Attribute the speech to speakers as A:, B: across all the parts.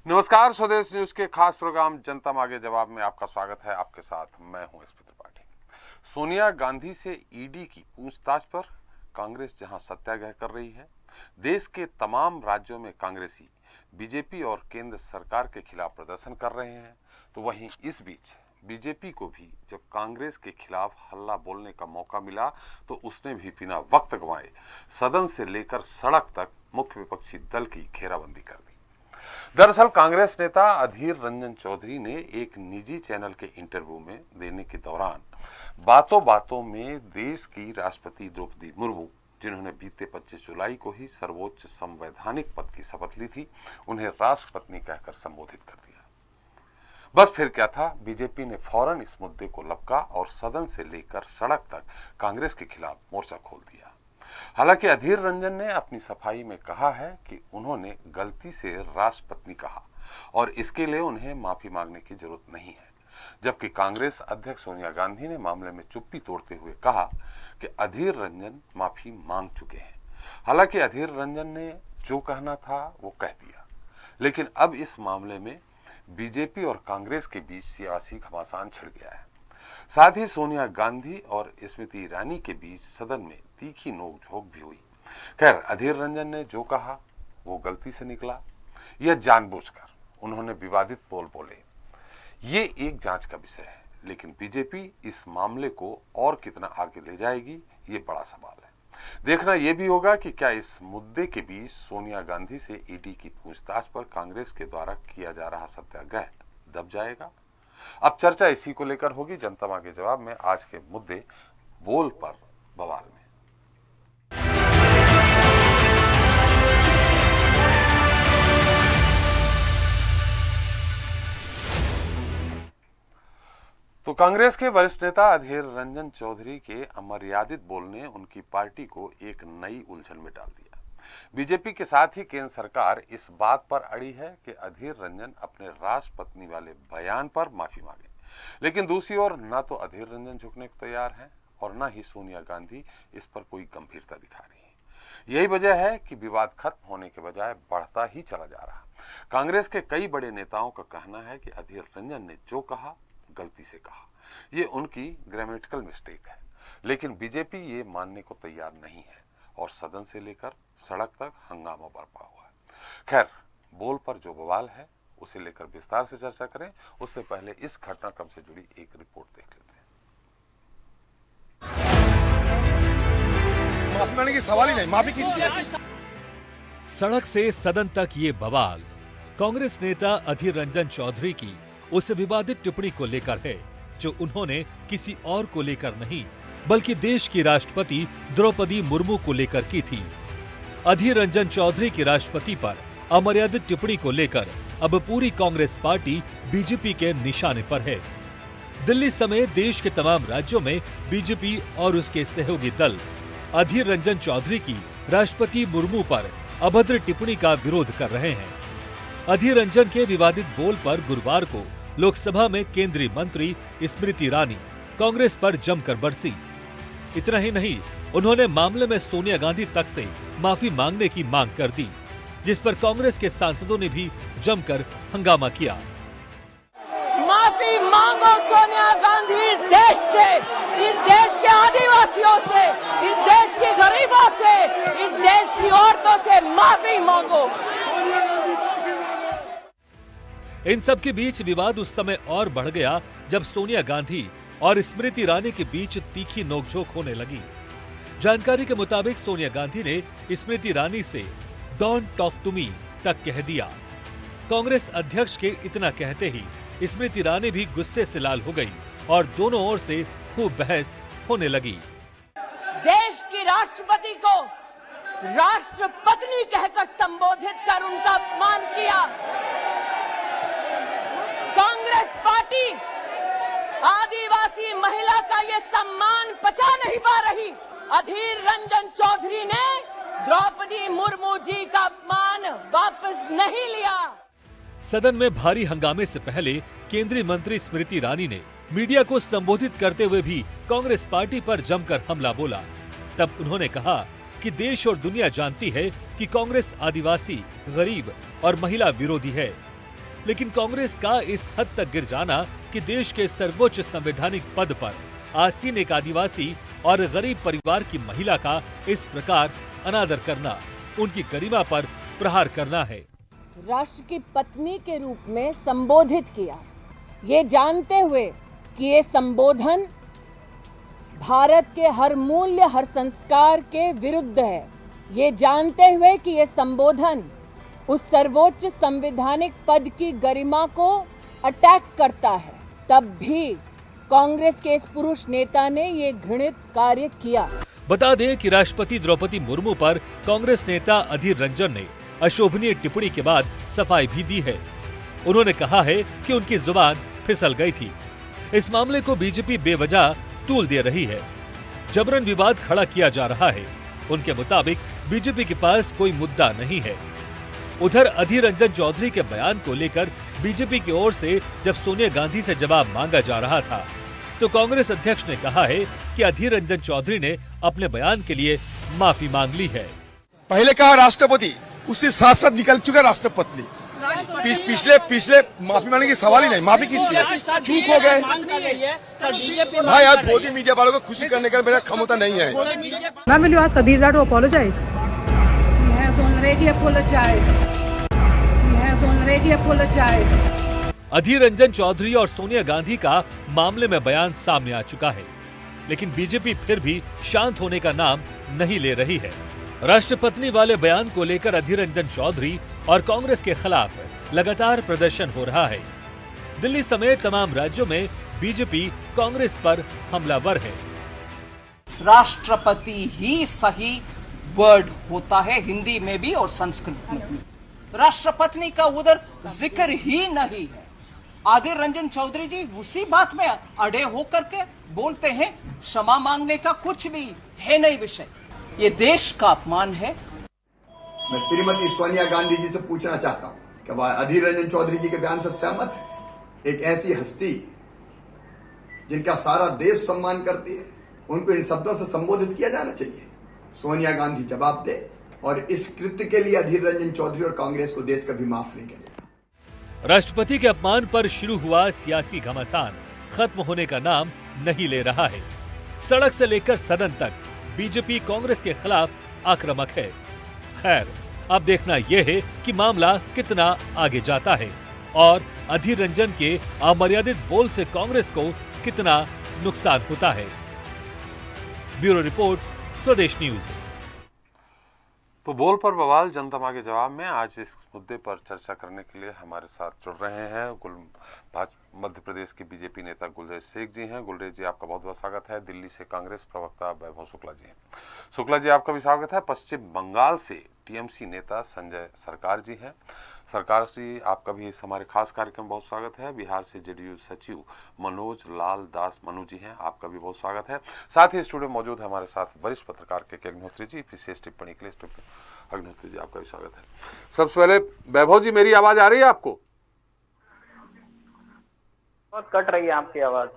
A: नमस्कार, स्वदेश न्यूज के खास प्रोग्राम जनता मांगे जवाब में आपका स्वागत है। आपके साथ मैं हूं एसपी त्रिपाठी। सोनिया गांधी से ईडी की पूछताछ पर कांग्रेस जहां सत्याग्रह कर रही है, देश के तमाम राज्यों में कांग्रेसी बीजेपी और केंद्र सरकार के खिलाफ प्रदर्शन कर रहे हैं, तो वहीं इस बीच बीजेपी को भी जब कांग्रेस के खिलाफ हल्ला बोलने का मौका मिला तो उसने भी बिना वक्त गंवाए सदन से लेकर सड़क तक मुख्य विपक्षी दल की घेराबंदी कर दी। दरअसल कांग्रेस नेता अधीर रंजन चौधरी ने एक निजी चैनल के इंटरव्यू में देने के दौरान बातों बातों में देश की राष्ट्रपति द्रौपदी मुर्मू, जिन्होंने बीते 25 जुलाई को ही सर्वोच्च संवैधानिक पद की शपथ ली थी, उन्हें राष्ट्रपत्नी कहकर संबोधित कर दिया। बस फिर क्या था, बीजेपी ने फौरन इस मुद्दे को लपका और सदन से लेकर सड़क तक कांग्रेस के खिलाफ मोर्चा खोल दिया। हालांकि अधीर रंजन ने अपनी सफाई में कहा है कि उन्होंने गलती से राष्ट्रपत्नी कहा और इसके लिए उन्हें माफी मांगने की जरूरत नहीं है, जबकि कांग्रेस अध्यक्ष सोनिया गांधी ने मामले में चुप्पी तोड़ते हुए कहा कि अधीर रंजन माफी मांग चुके हैं। हालांकि अधीर रंजन ने जो कहना था वो कह दिया, लेकिन अब इस मामले में बीजेपी और कांग्रेस के बीच सियासी घमासान छिड़ गया है। साथ ही सोनिया गांधी और स्मृति ईरानी के बीच सदन में तीखी नोकझोंक भी हुई। खैर, अधीर रंजन ने जो कहा वो गलती से निकला या जानबूझकर उन्होंने विवादित बोल बोले, ये एक जांच का विषय है, लेकिन बीजेपी इस मामले को और कितना आगे ले जाएगी, ये बड़ा सवाल है। देखना यह भी होगा कि क्या इस मुद्दे के बीच सोनिया गांधी से ईडी की पूछताछ पर कांग्रेस के द्वारा किया जा रहा सत्याग्रह दब जाएगा। अब चर्चा इसी को लेकर होगी जनता मांगे जवाब में, आज के मुद्दे बोल पर बवाल में। तो कांग्रेस के वरिष्ठ नेता अधीर रंजन चौधरी के अमर्यादित बोलने उनकी पार्टी को एक नई उलझन में डाल दिया। बीजेपी के साथ ही केंद्र सरकार इस बात पर अड़ी है कि अधीर रंजन अपने राष्ट्रपत्नी वाले बयान पर माफी मांगे, लेकिन दूसरी ओर न तो अधीर रंजन झुकने को तैयार हैं और न ही सोनिया गांधी इस पर कोई गंभीरता दिखा रही है। यही वजह है कि विवाद खत्म होने के बजाय बढ़ता ही चला जा रहा। कांग्रेस के कई बड़े नेताओं का कहना है कि अधीर रंजन ने जो कहा गलती से कहा, ये उनकी ग्रामेटिकल मिस्टेक है, लेकिन बीजेपी ये मानने को तैयार नहीं है और सदन से लेकर सड़क तक हंगामा बरपा हुआ है। खैर, बोल पर जो बवाल है उसे लेकर विस्तार से चर्चा करें, उससे पहले इस घटनाक्रम से जुड़ी एक रिपोर्ट देख लेते हैं।
B: माफी मांगने की सवाल ही नहीं, माफी कीजिए।
C: सड़क से सदन तक ये बवाल कांग्रेस नेता अधीर रंजन चौधरी की उस विवादित टिप्पणी को लेकर है जो उन्होंने किसी और को लेकर नहीं बल्कि देश की राष्ट्रपति द्रौपदी मुर्मू को लेकर की थी। अधीर रंजन चौधरी की राष्ट्रपति पर अमर्यादित टिप्पणी को लेकर अब पूरी कांग्रेस पार्टी बीजेपी के निशाने पर है। दिल्ली समेत देश के तमाम राज्यों में बीजेपी और उसके सहयोगी दल अधीर रंजन चौधरी की राष्ट्रपति मुर्मू पर अभद्र टिप्पणी का विरोध कर रहे हैं। अधीर रंजन के विवादित बोल पर गुरुवार को लोकसभा में केंद्रीय मंत्री स्मृति ईरानी कांग्रेस पर जमकर बरसी। इतना ही नहीं, उन्होंने मामले में सोनिया गांधी तक से माफी मांगने की मांग कर दी, जिस पर कांग्रेस के सांसदों ने भी जमकर हंगामा किया।
D: माफी मांगो सोनिया गांधी इस देश से, इस देश के आदिवासियों से, इस देश के गरीबों से, इस देश की औरतों से माफी मांगो।
C: इन सब के बीच विवाद उस समय और बढ़ गया जब सोनिया गांधी और स्मृति ईरानी के बीच तीखी नोकझोंक होने लगी। जानकारी के मुताबिक सोनिया गांधी ने स्मृति ईरानी से डोंट टॉक टू मी तक कह दिया। कांग्रेस अध्यक्ष के इतना कहते ही स्मृति ईरानी भी गुस्से से लाल हो गई और दोनों ओर से खूब बहस होने लगी।
D: देश की राष्ट्रपति को राष्ट्रपत्नी कहकर संबोधित कर उनका अपमान किया। कांग्रेस पार्टी आदिवासी महिला का ये सम्मान पचा नहीं पा रही। अधीर रंजन चौधरी ने द्रौपदी मुर्मू जी का अपमान वापस नहीं लिया।
C: सदन में भारी हंगामे से पहले केंद्रीय मंत्री स्मृति ईरानी ने मीडिया को संबोधित करते हुए भी कांग्रेस पार्टी पर जमकर हमला बोला। तब उन्होंने कहा कि देश और दुनिया जानती है कि कांग्रेस आदिवासी, गरीब और महिला विरोधी है। लेकिन कांग्रेस का इस हद तक गिर जाना कि देश के सर्वोच्च संवैधानिक पद पर आसीन एक आदिवासी और गरीब परिवार की महिला का इस प्रकार अनादर करना उनकी गरिमा पर प्रहार करना है।
D: राष्ट्र की पत्नी के रूप में संबोधित किया, ये जानते हुए कि ये संबोधन भारत के हर मूल्य, हर संस्कार के विरुद्ध है। ये जानते हुए कि ये संबोधन उस सर्वोच्च संवैधानिक पद की गरिमा को अटैक करता है, तब भी कांग्रेस के इस पुरुष नेता ने ये घृणित कार्य किया।
C: बता दें कि राष्ट्रपति द्रौपदी मुर्मू पर कांग्रेस नेता अधीर रंजन ने अशोभनीय टिप्पणी के बाद सफाई भी दी है। उन्होंने कहा है कि उनकी जुबान फिसल गई थी। इस मामले को बीजेपी बेवजह तूल दे रही है, जबरन विवाद खड़ा किया जा रहा है। उनके मुताबिक बीजेपी के पास कोई मुद्दा नहीं है। उधर अधीर रंजन चौधरी के बयान को लेकर बीजेपी की ओर से जब सोनिया गांधी से जवाब मांगा जा रहा था, तो कांग्रेस अध्यक्ष ने कहा है कि अधीर रंजन चौधरी ने अपने बयान के लिए माफी मांग ली है।
B: पहले कहा राष्ट्रपति, उससे साथ साथ निकल चुका राष्ट्रपति। पिछले माफी मांगने की सवाल ही नहीं। माफी किस लिए? चूक हो गए भाई। आज मोदी मीडिया वालों को खुशी करने का मेरा क्षमता नहीं है।
E: Ma'am, will you ask Adir to apologize? He has already apologized. He has already apologized.
C: Adhir Ranjan Chaudhary और सोनिया गांधी का मामले में बयान सामने आ चुका है, लेकिन बीजेपी फिर भी शांत होने का नाम नहीं ले रही है। राष्ट्रपति वाले बयान को लेकर अधीर रंजन चौधरी और कांग्रेस के खिलाफ लगातार प्रदर्शन हो रहा है। दिल्ली समेत तमाम राज्यों में बीजेपी कांग्रेस पर हमलावर है।
F: राष्ट्रपति ही सही वर्ड होता है, हिंदी में भी और संस्कृत में भी। राष्ट्रपति का उधर जिक्र ही नहीं है। अधीर रंजन चौधरी जी उसी बात में अड़े होकर के बोलते हैं क्षमा मांगने का कुछ भी है नहीं विषय। ये देश का अपमान है।
G: मैं श्रीमती सोनिया गांधी जी से पूछना चाहता हूं कि वह अधीर रंजन चौधरी जी के बयान से सहमत है? एक ऐसी हस्ती जिनका सारा देश सम्मान करती है, उनको इन शब्दों से संबोधित किया जाना चाहिए। सोनिया गांधी जवाब दे, और इस कृत्य के लिए अधीर रंजन चौधरी और कांग्रेस को देश कभी माफ नहीं करेगा।
C: राष्ट्रपति के अपमान पर शुरू हुआ सियासी घमासान खत्म होने का नाम नहीं ले रहा है। सड़क से लेकर सदन तक बीजेपी कांग्रेस के खिलाफ आक्रामक है। खैर, अब देखना यह है कि मामला कितना आगे जाता है और अधीर रंजन के अमर्यादित बोल से कांग्रेस को कितना नुकसान होता है। ब्यूरो रिपोर्ट, स्वदेश न्यूज।
A: तो बोल पर बवाल, जनता मांगे जवाब में आज इस मुद्दे पर चर्चा करने के लिए हमारे साथ जुड़ रहे हैं मध्य प्रदेश के बीजेपी नेता गुलरेज शेख जी हैं। गुलरेज जी, आपका बहुत बहुत स्वागत है। दिल्ली से कांग्रेस प्रवक्ता वैभव शुक्ला जी हैं। शुक्ला जी, आपका भी स्वागत है। पश्चिम बंगाल से टीएमसी नेता संजय सरकार जी हैं। सरकार जी, आपका भी इस हमारे खास कार्यक्रम में बहुत स्वागत है। बिहार से जेडीयू सचिव मनोज लाल दास मनु जी हैं, आपका भी बहुत स्वागत है। साथ ही स्टूडियो मौजूद है हमारे साथ वरिष्ठ पत्रकार के अग्निहोत्री जी, विशेष टिप्पणी के लिए अग्निहोत्री जी, आपका भी स्वागत है। सबसे पहले वैभव जी, मेरी आवाज आ रही है आपको?
H: बहुत कट रही है आपकी आवाज।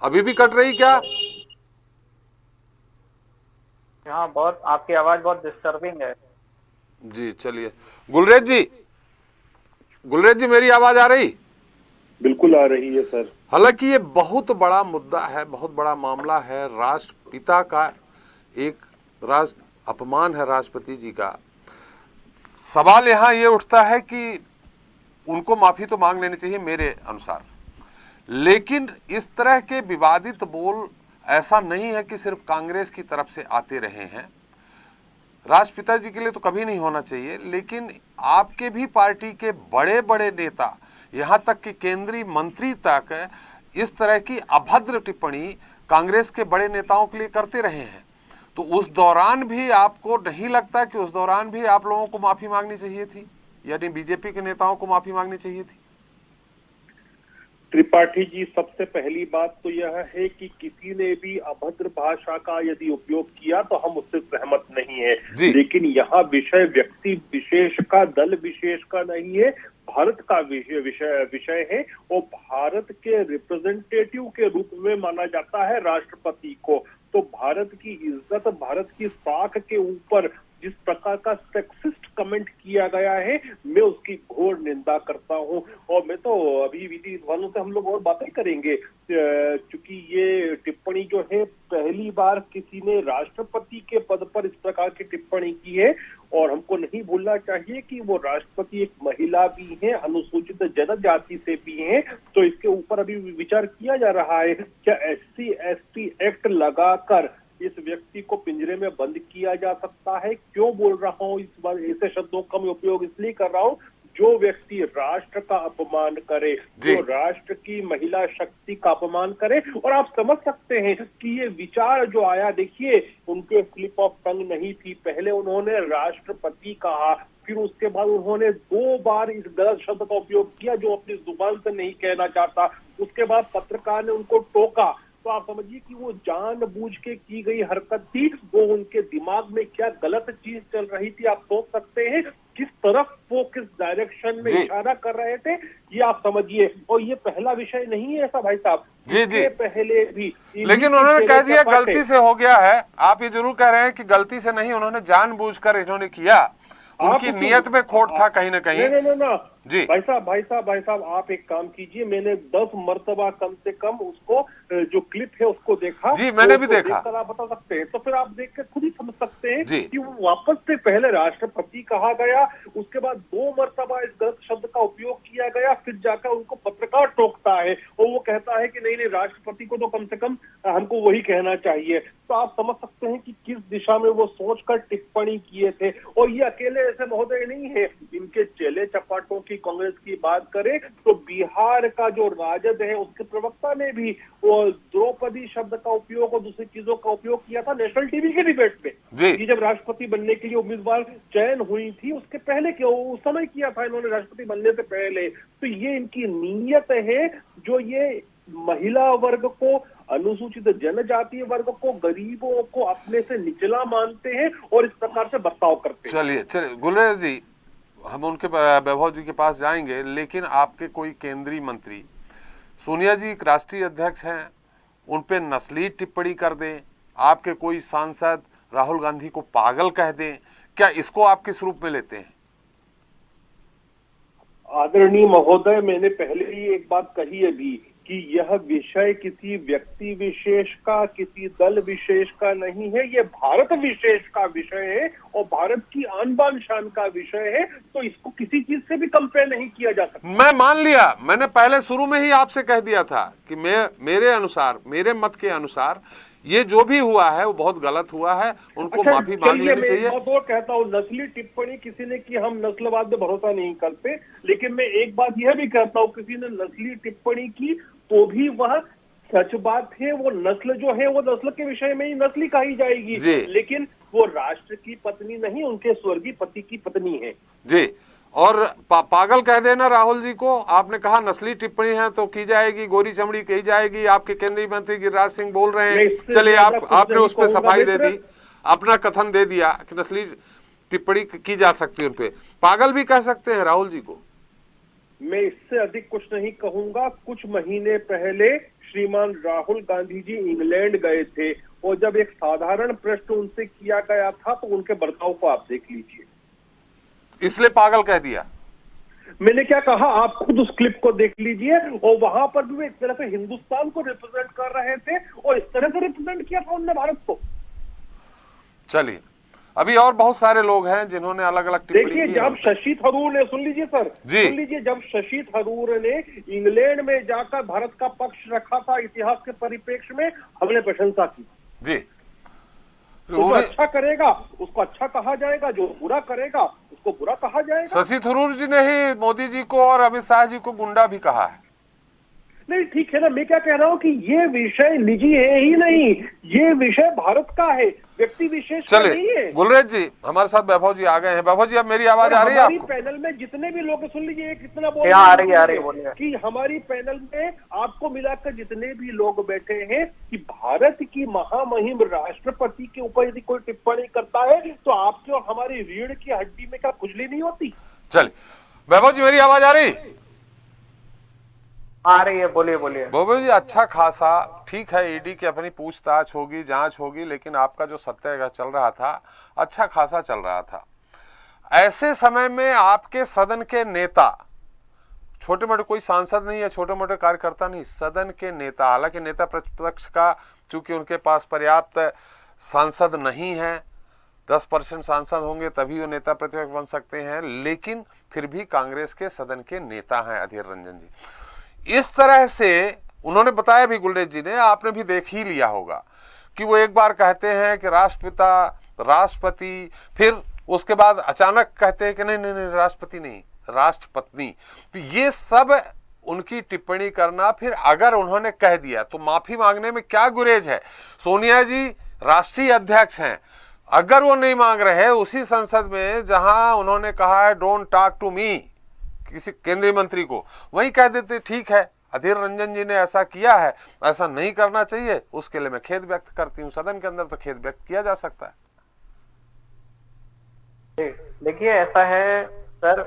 A: अभी भी कट रही क्या?
H: हाँ, बहुत आपकी आवाज बहुत डिस्टर्बिंग है
A: जी। चलिए गुलरेज जी, मेरी आवाज आ रही?
I: बिल्कुल आ रही है सर।
A: हालांकि ये बहुत बड़ा मुद्दा है, बहुत बड़ा मामला है। राष्ट्रपिता का एक अपमान है राष्ट्रपति जी का। सवाल यहाँ ये उठता है कि उनको माफी तो मांग लेनी चाहिए मेरे अनुसार, लेकिन इस तरह के विवादित बोल ऐसा नहीं है कि सिर्फ कांग्रेस की तरफ से आते रहे हैं। राष्ट्रपिता जी के लिए तो कभी नहीं होना चाहिए, लेकिन आपके भी पार्टी के बड़े बड़े नेता, यहाँ तक कि केंद्रीय मंत्री तक इस तरह की अभद्र टिप्पणी कांग्रेस के बड़े नेताओं के लिए करते रहे हैं। तो उस दौरान भी आपको नहीं लगता कि उस दौरान भी आप लोगों को माफी मांगनी चाहिए थी, यानी बीजेपी के नेताओं को माफी मांगनी चाहिए थी?
I: त्रिपाठी जी, सबसे पहली बात तो यह है कि किसी ने भी अभद्र भाषा का यदि उपयोग किया तो हम उससे सहमत नहीं है, लेकिन यहाँ विषय व्यक्ति विशेष का, दल विशेष का नहीं है, भारत का विषय है और भारत के रिप्रेजेंटेटिव के रूप में माना जाता है राष्ट्रपति को। तो भारत की इज्जत, भारत की साख के ऊपर जिस प्रकार का सेक्सिस्ट कमेंट किया गया है, मैं उसकी घोर निंदा करता हूं। और मैं तो अभी विधि विद्वानों से हम लोग और बातें करेंगे, क्योंकि ये टिप्पणी जो है पहली बार किसी ने राष्ट्रपति के पद पर इस प्रकार की टिप्पणी की है। और हमको नहीं भूलना चाहिए कि वो राष्ट्रपति एक महिला भी हैं, अनुसूचित जनजाति से भी हैं। तो इसके ऊपर अभी विचार किया जा रहा है, क्या SC/ST एक्ट लगाकर इस व्यक्ति को पिंजरे में बंद किया जा सकता है। क्यों बोल रहा हूं इस बार, ऐसे शब्दों का मैं उपयोग इसलिए कर रहा हूं, जो व्यक्ति राष्ट्र का अपमान करे, जो राष्ट्र की महिला शक्ति का अपमान करे। और आप समझ सकते हैं कि ये विचार जो आया, देखिए उनके स्लिप ऑफ टंग नहीं थी, पहले उन्होंने राष्ट्रपति कहा, फिर उसके बाद उन्होंने 2 बार इस गलत शब्द का उपयोग किया जो अपनी जुबान से नहीं कहना चाहता। उसके बाद पत्रकार ने उनको टोका। तो आप समझिए कि वो जानबूझ के की गई हरकत थी, वो उनके दिमाग में क्या गलत चीज चल रही थी आप सोच सकते हैं। किस तरफ वो किस डायरेक्शन में इशारा कर रहे थे ये आप समझिए। और ये पहला विषय नहीं है ऐसा भाई साहब, जी पहले भी,
A: लेकिन उन्होंने कह दिया गलती से हो गया है। आप ये जरूर कह रहे हैं कि गलती से नहीं, उन्होंने जानबूझकर इन्होंने किया, उनकी नीयत में खोट था कहीं ना कहीं।
I: ना जी भाई साहब आप एक काम कीजिए, मैंने 10 मर्तबा कम से कम उसको जो क्लिप है उसको देखा।
A: जी मैंने भी देखा।
I: आप बता सकते हैं, तो फिर आप देख कर खुद ही समझ सकते हैं कि वो वापस से पहले राष्ट्रपति कहा गया, उसके बाद 2 मर्तबा इस गलत शब्द का उपयोग किया गया, फिर जाकर उनको पत्रकार टोकता है और वो कहता है कि नहीं राष्ट्रपति को तो कम से कम हमको वही कहना चाहिए। तो आप समझ सकते हैं कि किस दिशा में वो सोचकर टिप्पणी किए थे। और ये अकेले ऐसे महोदय नहीं है, इनके चेले चपाटों की कांग्रेस की बात करें तो बिहार का जो राजद है उसके प्रवक्ता ने भी वो द्रौपदी शब्द का उपयोग और दूसरी चीजों का उपयोग किया था नेशनल टीवी के डिबेट में। कि जब राष्ट्रपति बनने के लिए उम्मीदवार चयन हुई थी उसके पहले क्यों उस समय किया था इन्होंने, राष्ट्रपति बनने से पहले। तो ये इनकी नीयत है, जो ये महिला वर्ग को, अनुसूचित जनजातीय वर्ग को, गरीबों को अपने से निचला मानते हैं और इस प्रकार से बर्ताव करते हैं।
A: चलिए गुलेर जी, हम उनके वैभव जी के पास जाएंगे, लेकिन आपके कोई केंद्रीय मंत्री, सोनिया जी राष्ट्रीय अध्यक्ष हैं, उन पे नस्ली टिप्पणी कर दें, आपके कोई सांसद राहुल गांधी को पागल कह दें, क्या इसको आप किस रूप में लेते हैं?
I: आदरणीय महोदय, मैंने पहले ही एक बात कही अभी कि यह विषय किसी व्यक्ति विशेष का, किसी दल विशेष का नहीं है, ये भारत विशेष का विषय है और भारत की आन बान शान का विषय है। तो इसको किसी चीज से भी कंपेयर नहीं किया जा सकता।
A: मैं मान लिया, मैंने पहले शुरू में ही आपसे कह दिया था कि मेरे अनुसार, मेरे मत के अनुसार ये जो भी हुआ है वो बहुत गलत हुआ है, उनको माफी मांग लेनी चाहिए।
I: मैं तो कहता हूँ नस्ली टिप्पणी किसी ने की, हम नस्लवाद में भरोसा नहीं करते, लेकिन मैं एक बात यह भी कहता हूँ किसी ने नस्ली टिप्पणी की तो भी वह सच बात है, वो नस्ल जो है वो नस्ल के विषय में ही नस्ली कही जाएगी, लेकिन वो राष्ट्र की पत्नी नहीं, उनके स्वर्गीय पति की पत्नी है
A: जी। और पागल कह देना राहुल जी को, आपने कहा नस्ली टिप्पणी है तो की जाएगी, गोरी चमड़ी कही जाएगी। आपके केंद्रीय मंत्री गिरिराज सिंह बोल रहे हैं, चलिए आपने उस पर सफाई दे दी, अपना कथन दे दिया कि नस्ली टिप्पणी की जा सकती है, उन पे पागल भी कह सकते हैं राहुल जी को।
I: मैं इससे अधिक कुछ नहीं कहूंगा। कुछ महीने पहले श्रीमान राहुल गांधी जी इंग्लैंड गए थे और जब एक साधारण प्रश्न उनसे किया गया था तो उनके बर्ताव को आप देख लीजिए,
A: इसलिए पागल कह दिया।
I: मैंने क्या कहा आप खुद उस क्लिप को देख लीजिए। और वहां पर भी वे एक तरह से हिंदुस्तान को रिप्रेजेंट कर रहे थे और इस तरह से रिप्रेजेंट किया था उन्होंने भारत को।
A: चलिए, अभी और बहुत सारे लोग हैं जिन्होंने अलग अलग टिप्पणी की।
I: देखिए, जब शशि थरूर ने, सुन लीजिए सर, सुन लीजिए, जब शशि थरूर ने इंग्लैंड में जाकर भारत का पक्ष रखा था इतिहास के परिप्रेक्ष्य में, हमने प्रशंसा की
A: जी।
I: जो अच्छा करेगा उसको अच्छा कहा जाएगा, जो बुरा करेगा उसको बुरा कहा जाएगा।
A: शशि थरूर जी ने ही मोदी जी को और अमित शाह जी को गुंडा भी कहा है।
I: नहीं ठीक है ना, मैं क्या कह रहा हूँ कि ये विषय निजी है ही नहीं, ये विषय भारत का है, व्यक्ति विशेष का नहीं है।
A: गुलरेज जी हमारे साथ वैभव जी आ गए हैं। वैभव जी, अब मेरी आवाज आ रही है आपको?
I: पैनल में जितने भी लोग, सुन लीजिए, कितना बोल आ रही है कि हमारी पैनल में आपको मिलाकर जितने भी लोग बैठे हैं कि भारत की महामहिम राष्ट्रपति के ऊपर यदि कोई टिप्पणी करता है तो आपकी और हमारी रीढ़ की हड्डी में क्या खुजली नहीं होती?
A: चलिए वैभव जी, मेरी आवाज आ रही?
H: आ रही है, बोलिए बोलिए।
A: बाबू जी, अच्छा खासा ठीक है, ईडी की अपनी पूछताछ होगी, जांच होगी, लेकिन आपका जो सत्याग्रह चल रहा था अच्छा खासा चल रहा था। ऐसे समय में आपके सदन के नेता, छोटे मोटे कोई सांसद नहीं है, छोटे मोटे कार्यकर्ता नहीं, सदन के नेता, हालांकि नेता प्रतिपक्ष का चूंकि उनके पास पर्याप्त सांसद नहीं है, 10% सांसद होंगे तभी वो नेता प्रतिपक्ष बन सकते हैं, लेकिन फिर भी कांग्रेस के सदन के नेता हैं अधीर रंजन जी। इस तरह से उन्होंने बताया भी, गुलरेज जी ने, आपने भी देख ही लिया होगा कि वो एक बार कहते हैं कि राष्ट्रपिता, राष्ट्रपति, फिर उसके बाद अचानक कहते हैं कि नहीं नहीं नहीं राष्ट्रपति नहीं, राष्ट्रपत्नी। तो ये सब उनकी टिप्पणी करना, फिर अगर उन्होंने कह दिया तो माफी मांगने में क्या गुरेज है। सोनिया जी राष्ट्रीय अध्यक्ष हैं, अगर वो नहीं मांग रहे उसी संसद में जहां उन्होंने कहा है डोंट टॉक टू मी किसी केंद्रीय मंत्री को, वहीं कह देते ठीक है अधीर रंजन जी ने ऐसा किया है, ऐसा नहीं करना चाहिए, उसके लिए मैं खेद व्यक्त करती हूं। सदन के अंदर तो खेद व्यक्त किया जा सकता है।
H: देखिए ऐसा है सर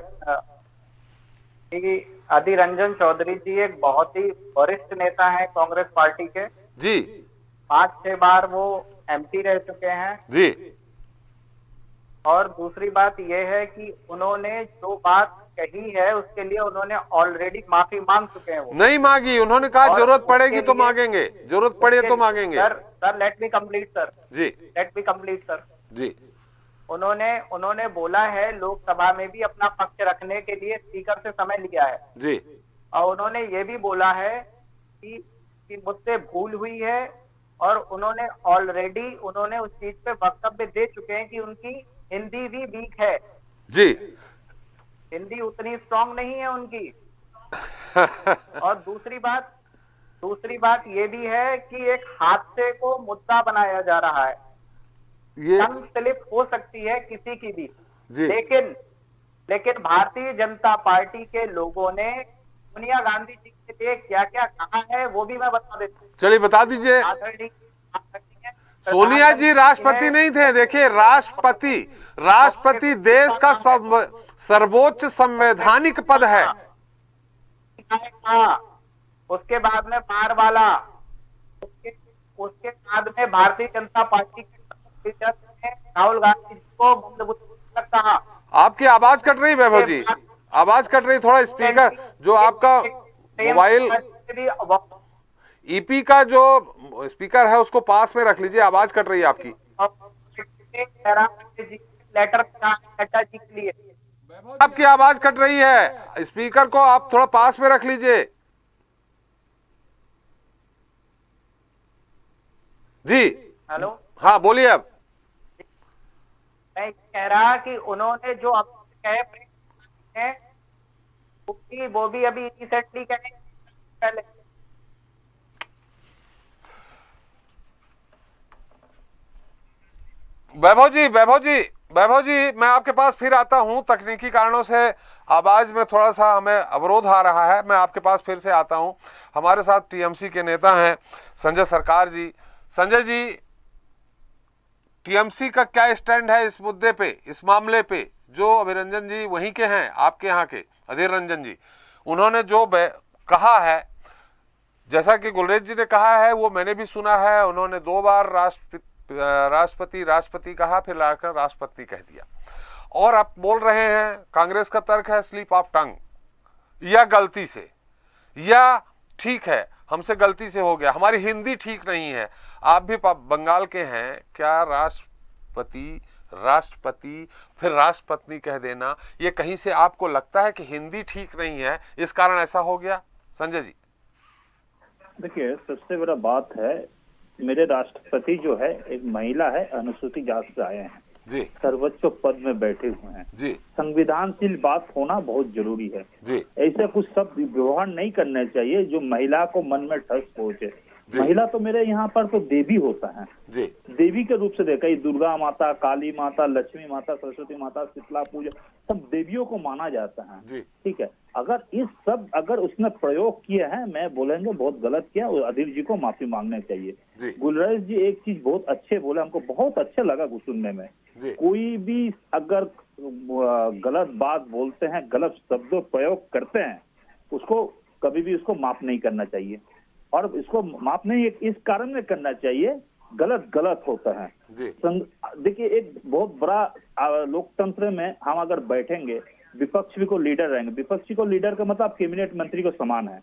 H: कि अधीर रंजन चौधरी जी एक बहुत ही वरिष्ठ नेता है कांग्रेस पार्टी के
A: जी,
H: 5-6 बार वो एमपी रह चुके हैं
A: जी।
H: और दूसरी बात ये है कि उन्होंने जो बात कही है उसके लिए उन्होंने ऑलरेडी माफी मांग चुके हैं। वो
A: नहीं मांगी, उन्होंने कहा जरूरत पड़ेगी तो मांगेंगे, जरूरत पड़े तो मांगेंगे।
H: Sir let me complete sir
A: ji,
H: let me complete sir
A: ji.
H: उन्होंने बोला है लोकसभा में भी अपना पक्ष रखने के लिए स्पीकर से समय लिया है
A: जी,
H: और उन्होंने ये भी बोला है कि मुझसे भूल हुई है और उन्होंने ऑलरेडी उस चीज पे वक्तव्य दे चुके हैं कि उनकी हिंदी भी वीक है
A: जी।
H: हिंदी उतनी स्ट्रांग नहीं है उनकी। और दूसरी बात ये भी है कि एक हादसे को मुद्दा बनाया जा रहा है।
A: ये
H: टंग स्लिप हो सकती है किसी की भी
A: जी।
H: लेकिन भारतीय जनता पार्टी के लोगों ने सोनिया गांधी जी के लिए क्या क्या कहा है वो भी मैं बता देता हूँ।
A: चलिए बता दीजिए। सोनिया जी राष्ट्रपति नहीं थे। देखिए राष्ट्रपति देश का सर्वोच्च संवैधानिक पद है।
H: उसके बाद में बार वाला उसके बाद में भारतीय जनता पार्टी के राहुल गांधी जी को मंदबुद्धि कहा।
A: आपकी आवाज कट रही वैभव जी, आवाज कट रही। थोड़ा स्पीकर जो आपका मोबाइल ईपी का जो स्पीकर है उसको पास में रख लीजिए, आवाज कट रही है आपकी।
H: लेटर नड्डा जी के लिए
A: आपकी आवाज कट रही है, स्पीकर को आप थोड़ा पास में रख लीजिए। जी
H: हेलो,
A: हाँ बोलिए। अब
H: मैं कह रहा कि उन्होंने जो अब कहे वो भी अभी रिसेंटली कहे पहले। वैभव जी मैं आपके पास फिर आता हूं। तकनीकी कारणों से आवाज में थोड़ा सा हमें अवरोध आ रहा है, मैं आपके पास फिर से आता हूं। हमारे साथ टीएमसी के नेता हैं संजय सरकार जी। संजय जी, टीएमसी का क्या स्टैंड है इस मुद्दे पे, इस मामले पे? जो अधीर रंजन जी वहीं के हैं, आपके यहाँ के अधीर रंजन जी, उन्होंने जो कहा है, जैसा कि गुलरेज जी ने कहा है वो मैंने भी सुना है। उन्होंने 2 बार राष्ट्रपति कहा, फिर लाकर राष्ट्रपति कह दिया। और आप बोल रहे हैं, कांग्रेस का तर्क है स्लिप ऑफ टंग, या गलती से, या ठीक है हमसे गलती से हो गया, हमारी हिंदी ठीक नहीं है। आप भी बंगाल के हैं, क्या राष्ट्रपति फिर राष्ट्रपत्नी कह देना, ये कहीं से आपको लगता है कि हिंदी ठीक नहीं है, इस कारण ऐसा हो गया? संजय जी
J: देखिए, सबसे बड़ा बात है, मेरे राष्ट्रपति जो है एक महिला है, अनुसूचित जाति से आए हैं
A: जी,
J: सर्वोच्च पद में बैठे हुए हैं
A: जी।
J: संविधानशील बात होना बहुत जरूरी है
A: जी।
J: ऐसे कुछ शब्द व्यवहार नहीं करने चाहिए जो महिला को मन में ठस पहुंचे। महिला तो मेरे यहाँ पर तो देवी होता है
A: जी,
J: देवी के रूप से देखा, दुर्गा माता, काली माता, लक्ष्मी माता, सरस्वती माता, शीतला पूजा, सब देवियों को माना जाता है
A: जी।
J: ठीक है, अगर उसने प्रयोग किया है, मैं बोलेंगे बहुत गलत किया, अधीर जी को माफी मांगने चाहिए। गुलरेज जी एक चीज बहुत अच्छे बोले, हमको बहुत अच्छा लगा सुनने में। कोई भी अगर गलत बात बोलते हैं, गलत शब्दों प्रयोग करते हैं, उसको कभी भी इसको माफ नहीं करना चाहिए। और इसको माफ नहीं इस कारण में करना चाहिए, गलत गलत होता है। देखिए, एक बहुत बड़ा लोकतंत्र में हम अगर बैठेंगे, विपक्ष भी को लीडर रहेंगे। विपक्षी को लीडर का मतलब कैबिनेट मंत्री को समान है।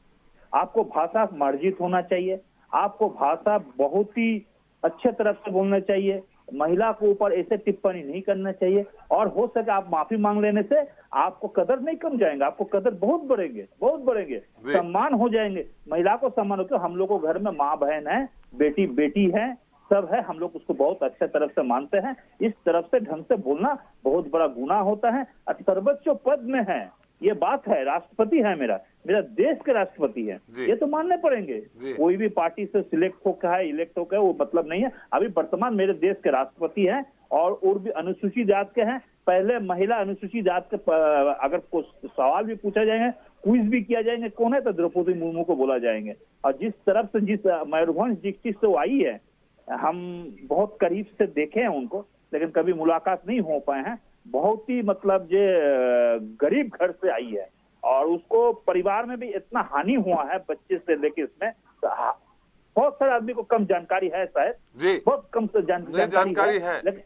J: आपको भाषा मार्जित होना चाहिए, आपको भाषा बहुत ही अच्छे तरफ से बोलना चाहिए, महिला को ऊपर ऐसे टिप्पणी नहीं करना चाहिए, और हो सके आप माफी मांग लेने से आपको कदर नहीं कम जाएंगे, आपको कदर बहुत बढ़ेंगे, सम्मान हो जाएंगे। महिला को सम्मान हो, हम लोग को घर में माँ बहन है, बेटी बेटी है, सब है, हम लोग उसको बहुत अच्छे तरफ से मानते हैं। इस तरफ से ढंग से बोलना बहुत बड़ा गुनाह होता है। सर्वोच्च पद में है, ये बात है, राष्ट्रपति है, मेरा देश के राष्ट्रपति है, ये तो मानने पड़ेंगे। कोई भी पार्टी से सिलेक्ट होकर है, इलेक्ट होकर है, वो मतलब नहीं है। अभी वर्तमान मेरे देश के राष्ट्रपति हैं और भी अनुसूचित जात के हैं। पहले महिला अनुसूचित जात के अगर कुछ सवाल भी पूछा जाएंगे, क्विज भी किया जाएंगे, कौन है, तो द्रौपदी मुर्मू को बोला जाएंगे। और जिस तरफ से, जिस मयूरभंज डिस्ट्रिक्ट से वो आई है, हम बहुत करीब से देखे हैं उनको, लेकिन कभी मुलाकात नहीं हो पाए हैं। बहुत ही मतलब जो गरीब घर से आई है, और उसको परिवार में भी इतना हानि हुआ है बच्चे से लेके इसमें, बहुत सारे आदमी को कम जानकारी है, शायद बहुत कम से जानकारी है, लेकिन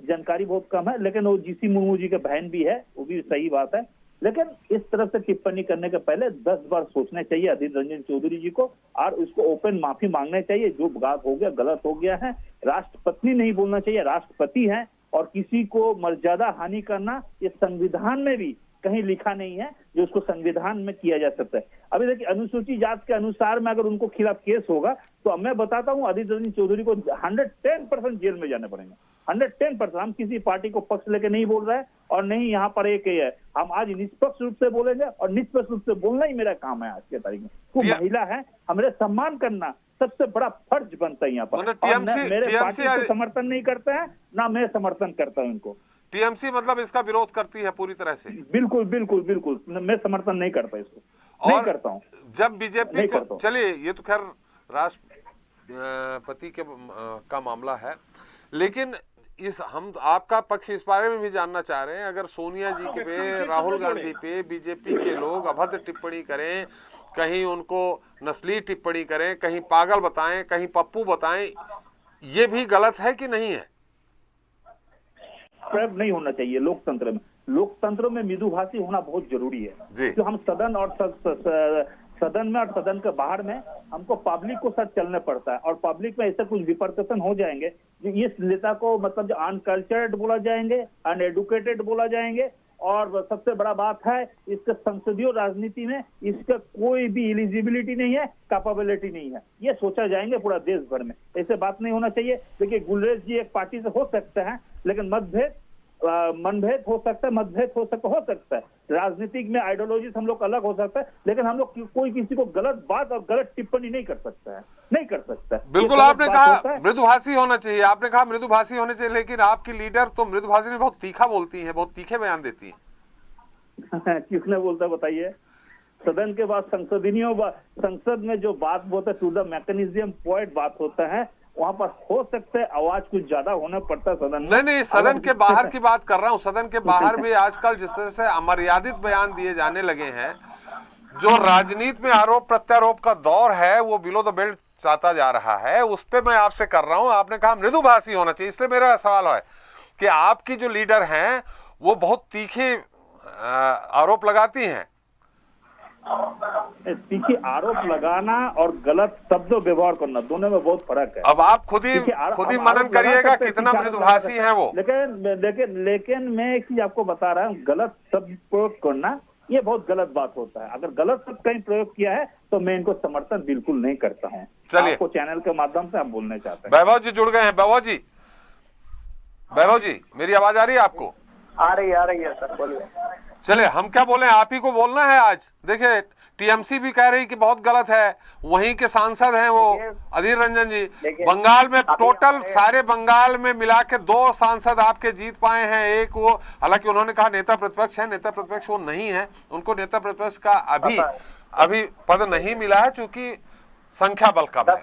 J: जानकारी बहुत कम है। लेकिन वो जीसी मुर्मू जी के बहन भी है, वो भी सही बात है। लेकिन इस तरह से टिप्पणी करने के पहले 10 बार सोचना चाहिए अधीर रंजन चौधरी जी को, और उसको ओपन माफी मांगना चाहिए। जो बात हो गया, गलत हो गया है। राष्ट्रपति नहीं बोलना चाहिए, राष्ट्रपति है। और किसी को मर्यादा हानि करना, ये संविधान में भी कहीं लिखा नहीं है जो उसको संविधान में किया जा सकता है। अभी देखिए, अनुसूचित जात के अनुसार में अगर उनको खिलाफ केस होगा, तो मैं बताता हूँ अधीर रंजन चौधरी को 110% जेल में जाने पड़ेंगे, 110%। हम किसी पार्टी को पक्ष लेके नहीं बोल रहे हैं, और नहीं यहाँ पर एक है, हम आज निष्पक्ष रूप से बोलेंगे, और निष्पक्ष रूप से बोलना ही मेरा काम है आज के तारीख में। वो महिला है, हमें सम्मान करना सबसे बड़ा फर्ज बनता है यहाँ पर। मेरे पार्टी को समर्थन नहीं करते हैं, ना मैं समर्थन करता हूँ इनको।
H: टीएमसी मतलब इसका विरोध करती है पूरी तरह से?
J: बिल्कुल बिल्कुल बिल्कुल, मैं समर्थन नहीं करता इसको, नहीं करता हूँ।
H: जब बीजेपी को, चलिए ये तो खैर राष्ट्रपति का मामला है, लेकिन हम आपका पक्ष इस बारे में भी जानना चाह रहे हैं। अगर सोनिया जी के पे, राहुल गांधी पे बीजेपी के लोग अभद्र टिप्पणी करें, कहीं उनको नस्ली टिप्पणी करें, कहीं पागल बताएं, कहीं पप्पू बताएं, ये भी गलत है कि नहीं है?
J: प्रयोग नहीं होना चाहिए लोकतंत्र में। लोकतंत्र में मृदुभाषी होना बहुत जरूरी है। जो हम सदन और सदन में और सदन के बाहर में हमको पब्लिक को साथ चलना पड़ता है, और पब्लिक में ऐसे कुछ विपर्कसन हो जाएंगे जो इस नेता को मतलब जो अनकल्चर्ड बोला जाएंगे, अनएडुकेटेड बोला जाएंगे। और सबसे बड़ा बात है, इसके संसदीय राजनीति में इसका कोई भी एलिजिबिलिटी नहीं है, कैपेबिलिटी नहीं है, ये सोचा जाएंगे पूरा देश भर में। ऐसे बात नहीं होना चाहिए। देखिए, गुलरेज जी एक पार्टी से हो सकते हैं, लेकिन मनभेद हो सकता है, मतभेद हो सकता है। राजनीतिक में आइडियोलॉजी हम लोग अलग हो सकता है, लेकिन हम लोग कोई किसी को गलत बात और गलत टिप्पणी नहीं कर सकता है, नहीं कर सकता।
H: बिल्कुल, आपने कहा मृदुभाषी होना चाहिए, आपने कहा मृदुभाषी होने चाहिए, लेकिन आपकी लीडर तो मृदुभाषी में बहुत तीखा बोलती है, बहुत तीखे बयान देती है।
J: किसने बोलता बताइए? सदन के बाद संसद में जो बात बोलता है, टू द मैकेनिज्म पॉइंट बात होता है, वहां पर हो सकता है आवाज कुछ ज्यादा होना पड़ता है सदन में।
H: नहीं, सदन के बाहर की बात कर रहा हूँ। सदन के बाहर भी आजकल जिस तरह से अमर्यादित बयान दिए जाने लगे हैं, जो राजनीति में आरोप प्रत्यारोप का दौर है, वो बिलो द बेल्ट चाहता जा रहा है, उस पर मैं आपसे कर रहा हूँ। आपने कहा मृदुभाषी होना चाहिए, इसलिए मेरा सवाल है कि आपकी जो लीडर हैं वो बहुत तीखे आरोप लगाती हैं।
J: तीखे आरोप लगाना और गलत शब्द व्यवहार करना, दोनों में बहुत फर्क है।
H: अब आप खुद ही मनन करिएगा कितना मृदुभाषी है वो।
J: लेकिन मैं एक चीज आपको बता रहा हूँ, गलत शब्द प्रयोग करना ये बहुत गलत बात होता है। अगर गलत शब्द कहीं प्रयोग किया है तो मैं इनको समर्थन बिल्कुल नहीं करता हूँ।
H: चलिए,
J: आपको चैनल के माध्यम से हम बोलने चाहते हैं।
H: वैभव जी जुड़ गए हैं। वैभव जी मेरी आवाज आ रही है आपको?
K: आ रही है सर, बोलिए।
H: चले, हम क्या बोले, आप ही को बोलना है आज। देखिए, टीएमसी भी कह रही कि बहुत गलत है, वहीं के सांसद हैं वो अधीर रंजन जी। बंगाल में टोटल सारे बंगाल में मिला के 2 सांसद आपके जीत पाए हैं। एक वो, हालांकि उन्होंने कहा नेता प्रतिपक्ष है, नेता प्रतिपक्ष वो नहीं है, उनको नेता प्रतिपक्ष का अभी पद नहीं मिला है, चूंकि संख्या बल कम है।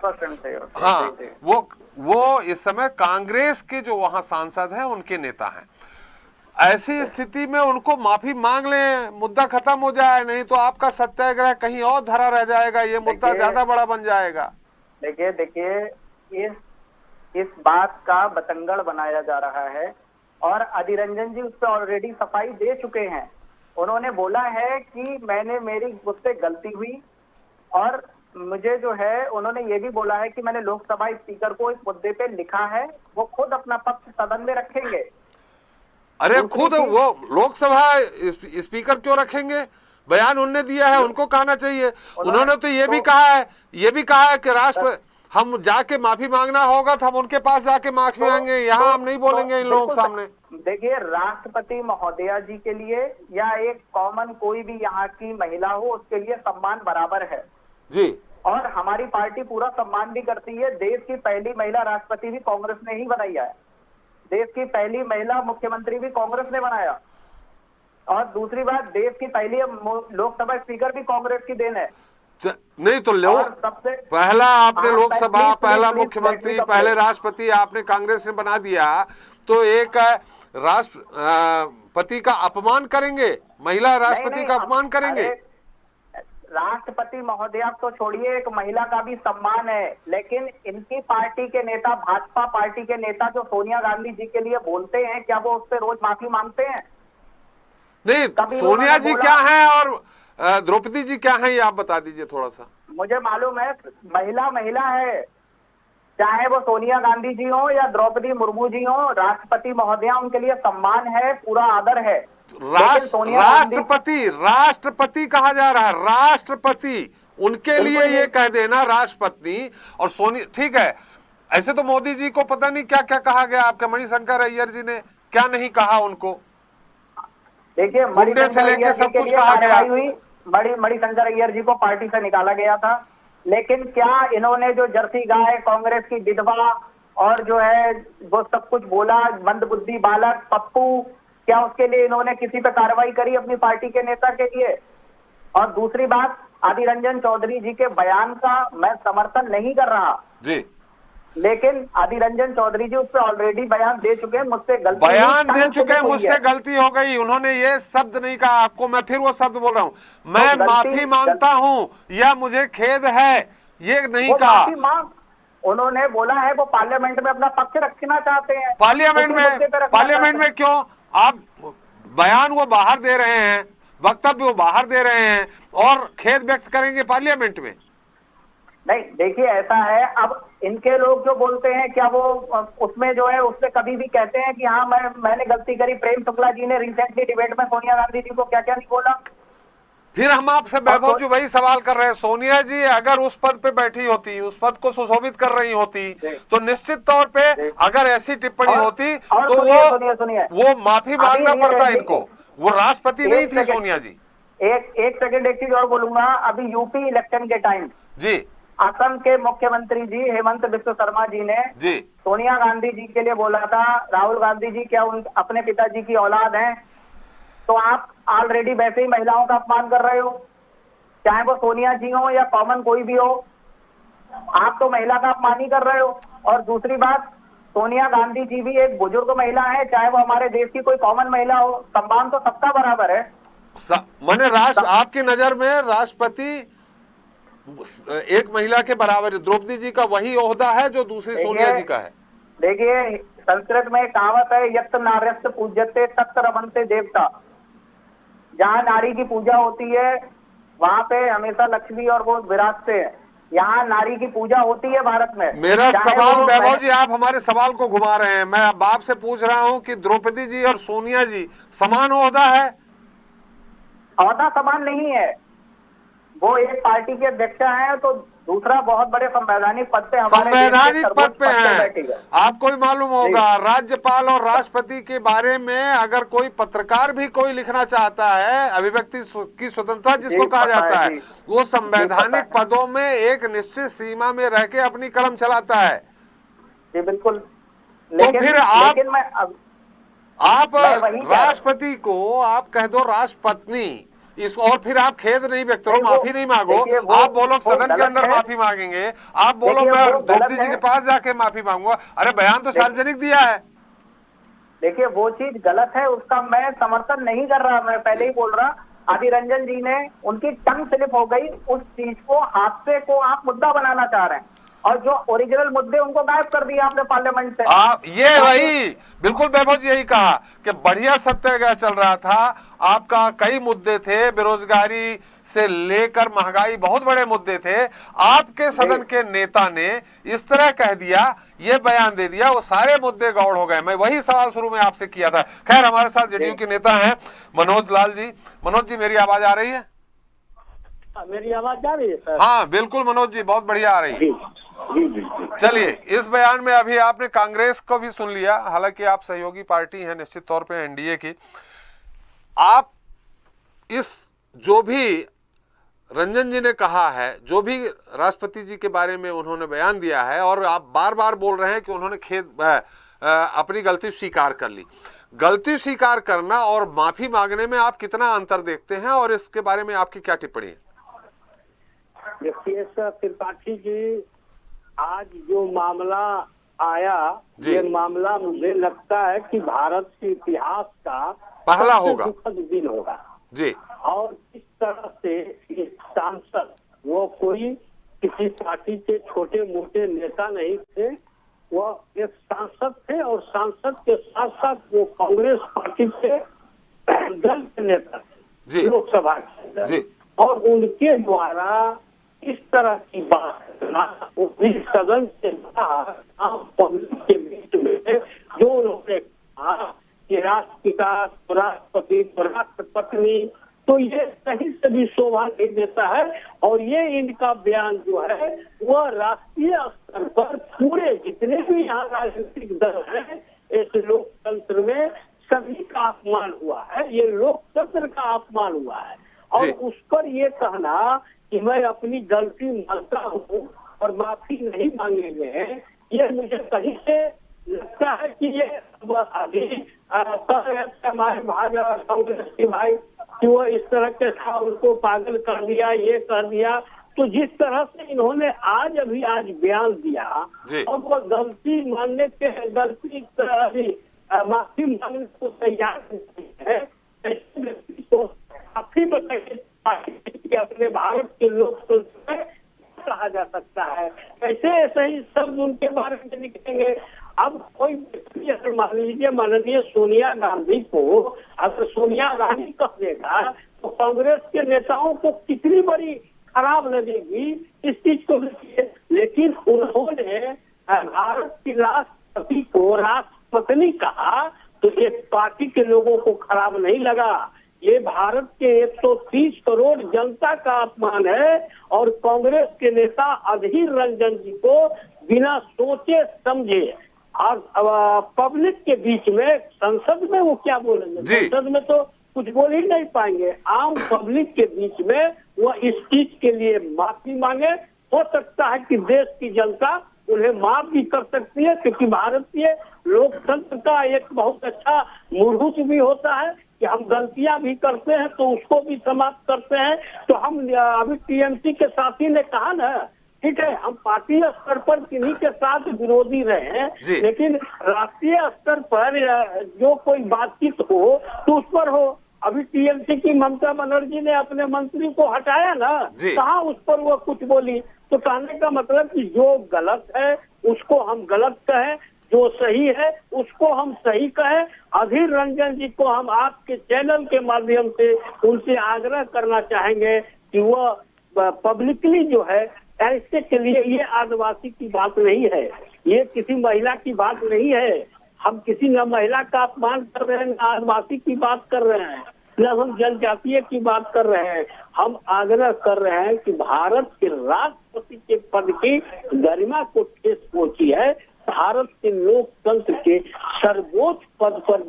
H: हाँ, वो इस समय कांग्रेस के जो वहां सांसद हैं उनके नेता हैं। ऐसी स्थिति में उनको माफी मांग लें, मुद्दा खत्म हो जाए, नहीं तो आपका सत्याग्रह कहीं और धरा रह जाएगा, ये मुद्दा ज्यादा बड़ा बन जाएगा।
K: देखिए इस बात का बतंगड़ बनाया जा रहा है और अधीर रंजन जी उस पर ऑलरेडी सफाई दे चुके हैं। उन्होंने बोला है कि मेरी मुझसे गलती हुई और मुझे जो है, उन्होंने ये भी बोला है कि मैंने लोकसभा स्पीकर को इस मुद्दे पे लिखा है, वो खुद अपना पक्ष सदन में रखेंगे।
H: अरे खुद वो लोकसभा स्पीकर क्यों रखेंगे? बयान उन्होंने दिया है, उनको कहना चाहिए। उन्होंने तो ये भी कहा है कि राष्ट्र हम जाके माफी मांगना होगा तो हम उनके पास जाके माफी मांगे, यहाँ हम नहीं बोलेंगे इन लोगों के सामने।
K: देखिए, राष्ट्रपति महोदया जी के लिए या एक कॉमन कोई भी यहाँ की महिला हो, उसके लिए सम्मान बराबर है
H: जी।
K: और हमारी पार्टी पूरा सम्मान भी करती है। देश की पहली महिला राष्ट्रपति भी कांग्रेस ने ही बनाई है, देश की पहली महिला मुख्यमंत्री भी कांग्रेस ने बनाया, और दूसरी बात, देश की पहली लोकसभा स्पीकर भी कांग्रेस की देन है।
H: नहीं तो सबसे पहला आपने लोकसभा, पहला मुख्यमंत्री, पहले राष्ट्रपति आपने कांग्रेस ने बना दिया, तो एक राष्ट्रपति का अपमान करेंगे, महिला राष्ट्रपति का अपमान करेंगे।
K: राष्ट्रपति महोदया तो छोड़िए, एक महिला का भी सम्मान है, लेकिन इनकी पार्टी के नेता, भाजपा पार्टी के नेता जो सोनिया गांधी जी के लिए बोलते हैं, क्या वो उससे रोज माफी मांगते हैं?
H: नहीं, सोनिया जी क्या हैं और द्रौपदी जी क्या हैं, ये आप बता दीजिए थोड़ा सा।
K: मुझे मालूम है, महिला है, चाहे वो सोनिया गांधी जी हो या द्रौपदी मुर्मू जी हो, राष्ट्रपति महोदया उनके लिए सम्मान है, पूरा आदर है।
H: राष्ट्रपति कहा जा रहा है, राष्ट्रपति, उनके लिए ये कह देना राष्ट्रपति। और सोनिया, ठीक है, ऐसे तो मोदी जी को पता नहीं क्या क्या कहा गया, आपके मणिशंकर अय्यर जी ने क्या नहीं कहा उनको।
K: देखिए,
H: मुंडे से लेके सब कुछ कहा गया।
K: मणिशंकर अय्यर जी को पार्टी से निकाला गया था, लेकिन क्या इन्होंने जो जर्सी गाय, कांग्रेस की विधवा और जो है वो सब कुछ बोला, मंदबुद्धि बालक पप्पू, क्या उसके लिए इन्होंने किसी पे कार्रवाई करी अपनी पार्टी के नेता के लिए? और दूसरी बात, अधीर रंजन चौधरी जी के बयान का मैं समर्थन नहीं कर रहा
H: जी,
K: लेकिन अधीर रंजन चौधरी जी उस पर ऑलरेडी बयान दे चुके हैं, मुझसे गलती
H: मुझसे गलती हो गई। उन्होंने ये शब्द नहीं कहा, आपको मैं फिर वो शब्द बोल रहा हूँ, मैं माफी मांगता हूँ या मुझे खेद है, ये नहीं कहा।
K: उन्होंने बोला है वो पार्लियामेंट में अपना पक्ष रखना चाहते हैं।
H: पार्लियामेंट में क्यों? आप बयान वो बाहर दे रहे हैं, वक्तव्य वो बाहर दे रहे हैं और खेद व्यक्त करेंगे पार्लियामेंट में?
K: नहीं, देखिए ऐसा है, अब इनके लोग जो बोलते हैं, क्या वो उसमें जो है उससे कभी भी कहते हैं कि हाँ मैंने गलती करी? प्रेम शुक्ला जी ने रिसेंटली डिबेट में सोनिया गांधी जी को क्या क्या नहीं बोला।
H: फिर हम आपसे वैभव जी वही सवाल कर रहे हैं, सोनिया जी अगर उस पद पे बैठी होती, उस पद को सुशोभित कर रही होती, तो निश्चित तौर पे अगर ऐसी टिप्पणी होती तो वो माफी मांगना पड़ता इनको, वो राष्ट्रपति नहीं थी सोनिया जी।
K: एक सेकंड, एक चीज और बोलूंगा। अभी यूपी इलेक्शन के टाइम
H: जी,
K: असम के मुख्यमंत्री जी हेमंत बिस्व शर्मा जी ने
H: जी
K: सोनिया गांधी जी के लिए बोला था, राहुल गांधी जी क्या अपने पिताजी की औलाद हैं? तो आप ऑलरेडी वैसे ही महिलाओं का अपमान कर रहे हो, चाहे वो सोनिया जी हो या कॉमन कोई भी हो, आप तो महिला का अपमान ही कर रहे हो। और दूसरी बात, सोनिया गांधी जी भी एक बुजुर्ग महिला है, चाहे वो हमारे देश की कोई कॉमन महिला हो, सम्मान तो सबका बराबर है।
H: मैंने आपकी नजर में राष्ट्रपति एक महिला के बराबर है, द्रौपदी जी का वही ओहदा है जो दूसरी सोनिया जी का है।
K: देखिए, संस्कृत में कहावत है, यत् नार्यस्त पूज्यते तत् रमन्ते देवता। जहाँ नारी की पूजा होती है वहाँ पे हमेशा लक्ष्मी और वो विराजते हैं। यहाँ नारी की पूजा होती है भारत में।
H: मेरा सवाल, वैभव जी आप हमारे सवाल को घुमा रहे हैं, मैं अब आपसे पूछ रहा हूँ कि द्रौपदी जी और सोनिया जी समान ओहदा है?
K: ओहदा समान नहीं है, वो एक पार्टी के अध्यक्ष हैं तो दूसरा बहुत बड़े संवैधानिक पद पे,
H: संवैधानिक पद पे हैं। आपको भी मालूम होगा, राज्यपाल और राष्ट्रपति के बारे में अगर कोई पत्रकार भी कोई लिखना चाहता है, अभिव्यक्ति की स्वतंत्रता जिसको कहा जाता है, वो संवैधानिक पदों में एक निश्चित सीमा में रह के अपनी कलम चलाता है।
K: जी बिल्कुल।
H: तो फिर आप राष्ट्रपति को आप कह दो राष्ट्रपत्नी, इस और फिर आप खेद नहीं व्यक्त करो, माफी नहीं मांगो, आप बोलो सदन के अंदर माफी मांगेंगे, आप बोलो मैं द्रौपदी जी के पास जाके माफी मांगूंगा। अरे बयान तो सार्वजनिक दिया है।
K: देखिए वो चीज गलत है, उसका मैं समर्थन नहीं कर रहा। मैं पहले ही बोल रहा, अधीर रंजन जी ने, उनकी टंग स्लिप हो गई, उस चीज को, हादसे को आप मुद्दा बनाना चाह रहे हैं, और जो ओरिजिनल मुद्दे उनको गायब कर दिया आपने पार्लियामेंट से।
H: आप ये वही बिल्कुल वैभव जी यही कहा कि बढ़िया सत्याग्रह चल रहा था, आपका कई मुद्दे थे, बेरोजगारी से लेकर महंगाई, बहुत बड़े मुद्दे थे। आपके सदन के नेता ने इस तरह कह दिया, ये बयान दे दिया, वो सारे मुद्दे गौड़ हो गए। मैं वही सवाल शुरू में आपसे किया था। खैर, हमारे साथ जेडीयू के नेता हैं मनोज लाल जी। मनोज जी, मेरी आवाज आ रही है?
L: मेरी आवाज आ रही है सर?
H: हाँ बिल्कुल मनोज जी, बहुत बढ़िया आ रही है। चलिए, इस बयान में अभी आपने कांग्रेस को भी सुन लिया, हालांकि आप सहयोगी पार्टी हैं निश्चित तौर पे एनडीए की। आप इस जो भी रंजन जी ने कहा है, जो भी राष्ट्रपति जी के बारे में उन्होंने बयान दिया है, और आप बार बार बोल रहे हैं कि उन्होंने अपनी गलती स्वीकार कर ली। गलती स्वीकार करना और माफी मांगने में आप कितना अंतर देखते हैं, और इसके बारे में आपकी क्या टिप्पणी है?
L: देखिए सर त्रिपाठी जी, आज जो मामला आया, ये मामला मुझे लगता है कि भारत के इतिहास का
H: पहला होगा,
L: दुखद दिन होगा
H: जी।
L: और इस तरह से इस सांसद, वो कोई किसी पार्टी के छोटे मोटे नेता नहीं थे, वो एक सांसद थे, और सांसद के साथ साथ वो कांग्रेस पार्टी के दल के नेता थे लोकसभा के अंदर, और उनके द्वारा इस तरह की बात सदन से पब्लिक के बीच में जो उन्होंने कहा कि राष्ट्रपिता, राष्ट्रपति, राष्ट्रपत्नी, तो ये कहीं से भी शोभा नहीं देता है। और ये इनका बयान जो है वह राष्ट्रीय स्तर पर पूरे जितने भी यहाँ राजनीतिक दल हैं इस लोकतंत्र में, सभी का अपमान हुआ है। ये लोकतंत्र का अपमान हुआ है, और उस पर ये कहना कि मैं अपनी गलती मानता हूँ और माफी नहीं मांगेंगे, ये मुझे कहीं से लगता है कि ये अभी हमारे भाई कांग्रेस के भाई कि वो इस तरह के था, उनको पागल कर दिया, ये कर दिया। तो जिस तरह से इन्होंने आज बयान दिया, और वो गलती मानने के माफी मांगने को तैयार नहीं है, ऐसे व्यक्ति को काफी बताइए अपने भारत के लोकतंत्र में कहा जा सकता है। कैसे ऐसे ही शब्द उनके बारे में निकलेंगे? अब कोई व्यक्ति अगर मान लीजिए माननीय सोनिया गांधी को, अगर सोनिया गांधी कह देगा तो कांग्रेस के नेताओं को कितनी बड़ी खराब लगेगी इस चीज को देखिए। लेकिन उन्होंने भारत की राष्ट्रपति को राष्ट्रपत्नी कहा, तो ये पार्टी के लोगों को खराब नहीं लगा। ये भारत के 130 करोड़ जनता का अपमान है, और कांग्रेस के नेता अधीर रंजन जी को बिना सोचे समझे और पब्लिक के बीच में, संसद में वो क्या बोलेंगे? संसद में तो कुछ बोल ही नहीं पाएंगे। आम पब्लिक के बीच में वो इस चीज के लिए माफी मांगे। हो सकता है कि देश की जनता उन्हें माफ भी कर सकती है, क्योंकि भारतीय लोकतंत्र का एक बहुत अच्छा मूलभूत भी होता है कि हम गलतियां भी करते हैं तो उसको भी समाप्त करते हैं। तो हम अभी टीएमसी के साथी ने कहा ना, ठीक है, हम पार्टी स्तर पर किन्हीं के साथ विरोधी रहे हैं, लेकिन राष्ट्रीय स्तर पर जो कोई बातचीत हो तो उस पर हो। अभी टीएमसी की ममता बनर्जी ने अपने मंत्री को हटाया ना, कहाँ उस पर वो कुछ बोली? तो कहने का मतलब कि जो गलत है उसको हम गलत कहें, जो सही है उसको हम सही कहें। अधीर रंजन जी को हम आपके चैनल के माध्यम से उनसे आग्रह करना चाहेंगे कि वह पब्लिकली जो है, ऐसे के लिए ये आदिवासी की बात नहीं है, ये किसी महिला की बात नहीं है। हम किसी न महिला का अपमान कर रहे हैं, न आदिवासी की बात कर रहे हैं, न हम जनजातीय की बात कर रहे हैं। हम आग्रह कर रहे हैं कि भारत के राष्ट्रपति के पद की गरिमा को ठेस पहुंची है। भारत के लोकतंत्र के सर्वोच्च पद पर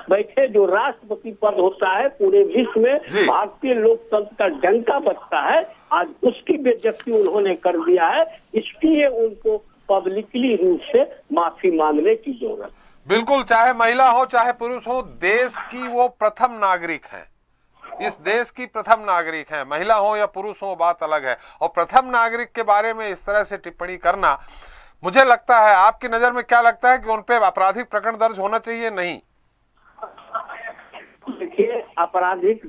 L: बैठे जो राष्ट्रपति पद होता है पूरे विश्व में, भारतीय लोकतंत्र का डंका बजता है, आज उसकी बेइज्जती उन्होंने कर दिया है। इसलिए उनको पब्लिकली रूप से माफी मांगने की जरूरत।
H: बिल्कुल, चाहे महिला हो चाहे पुरुष हो, देश की वो प्रथम नागरिक है, इस देश की प्रथम नागरिक है। महिला हो या पुरुष हो बात अलग है, और प्रथम नागरिक के बारे में इस तरह से टिप्पणी करना मुझे लगता है, आपकी नजर में क्या लगता है कि उन पे आपराधिक प्रकरण दर्ज होना चाहिए? नहीं,
L: देखिए, आपराधिक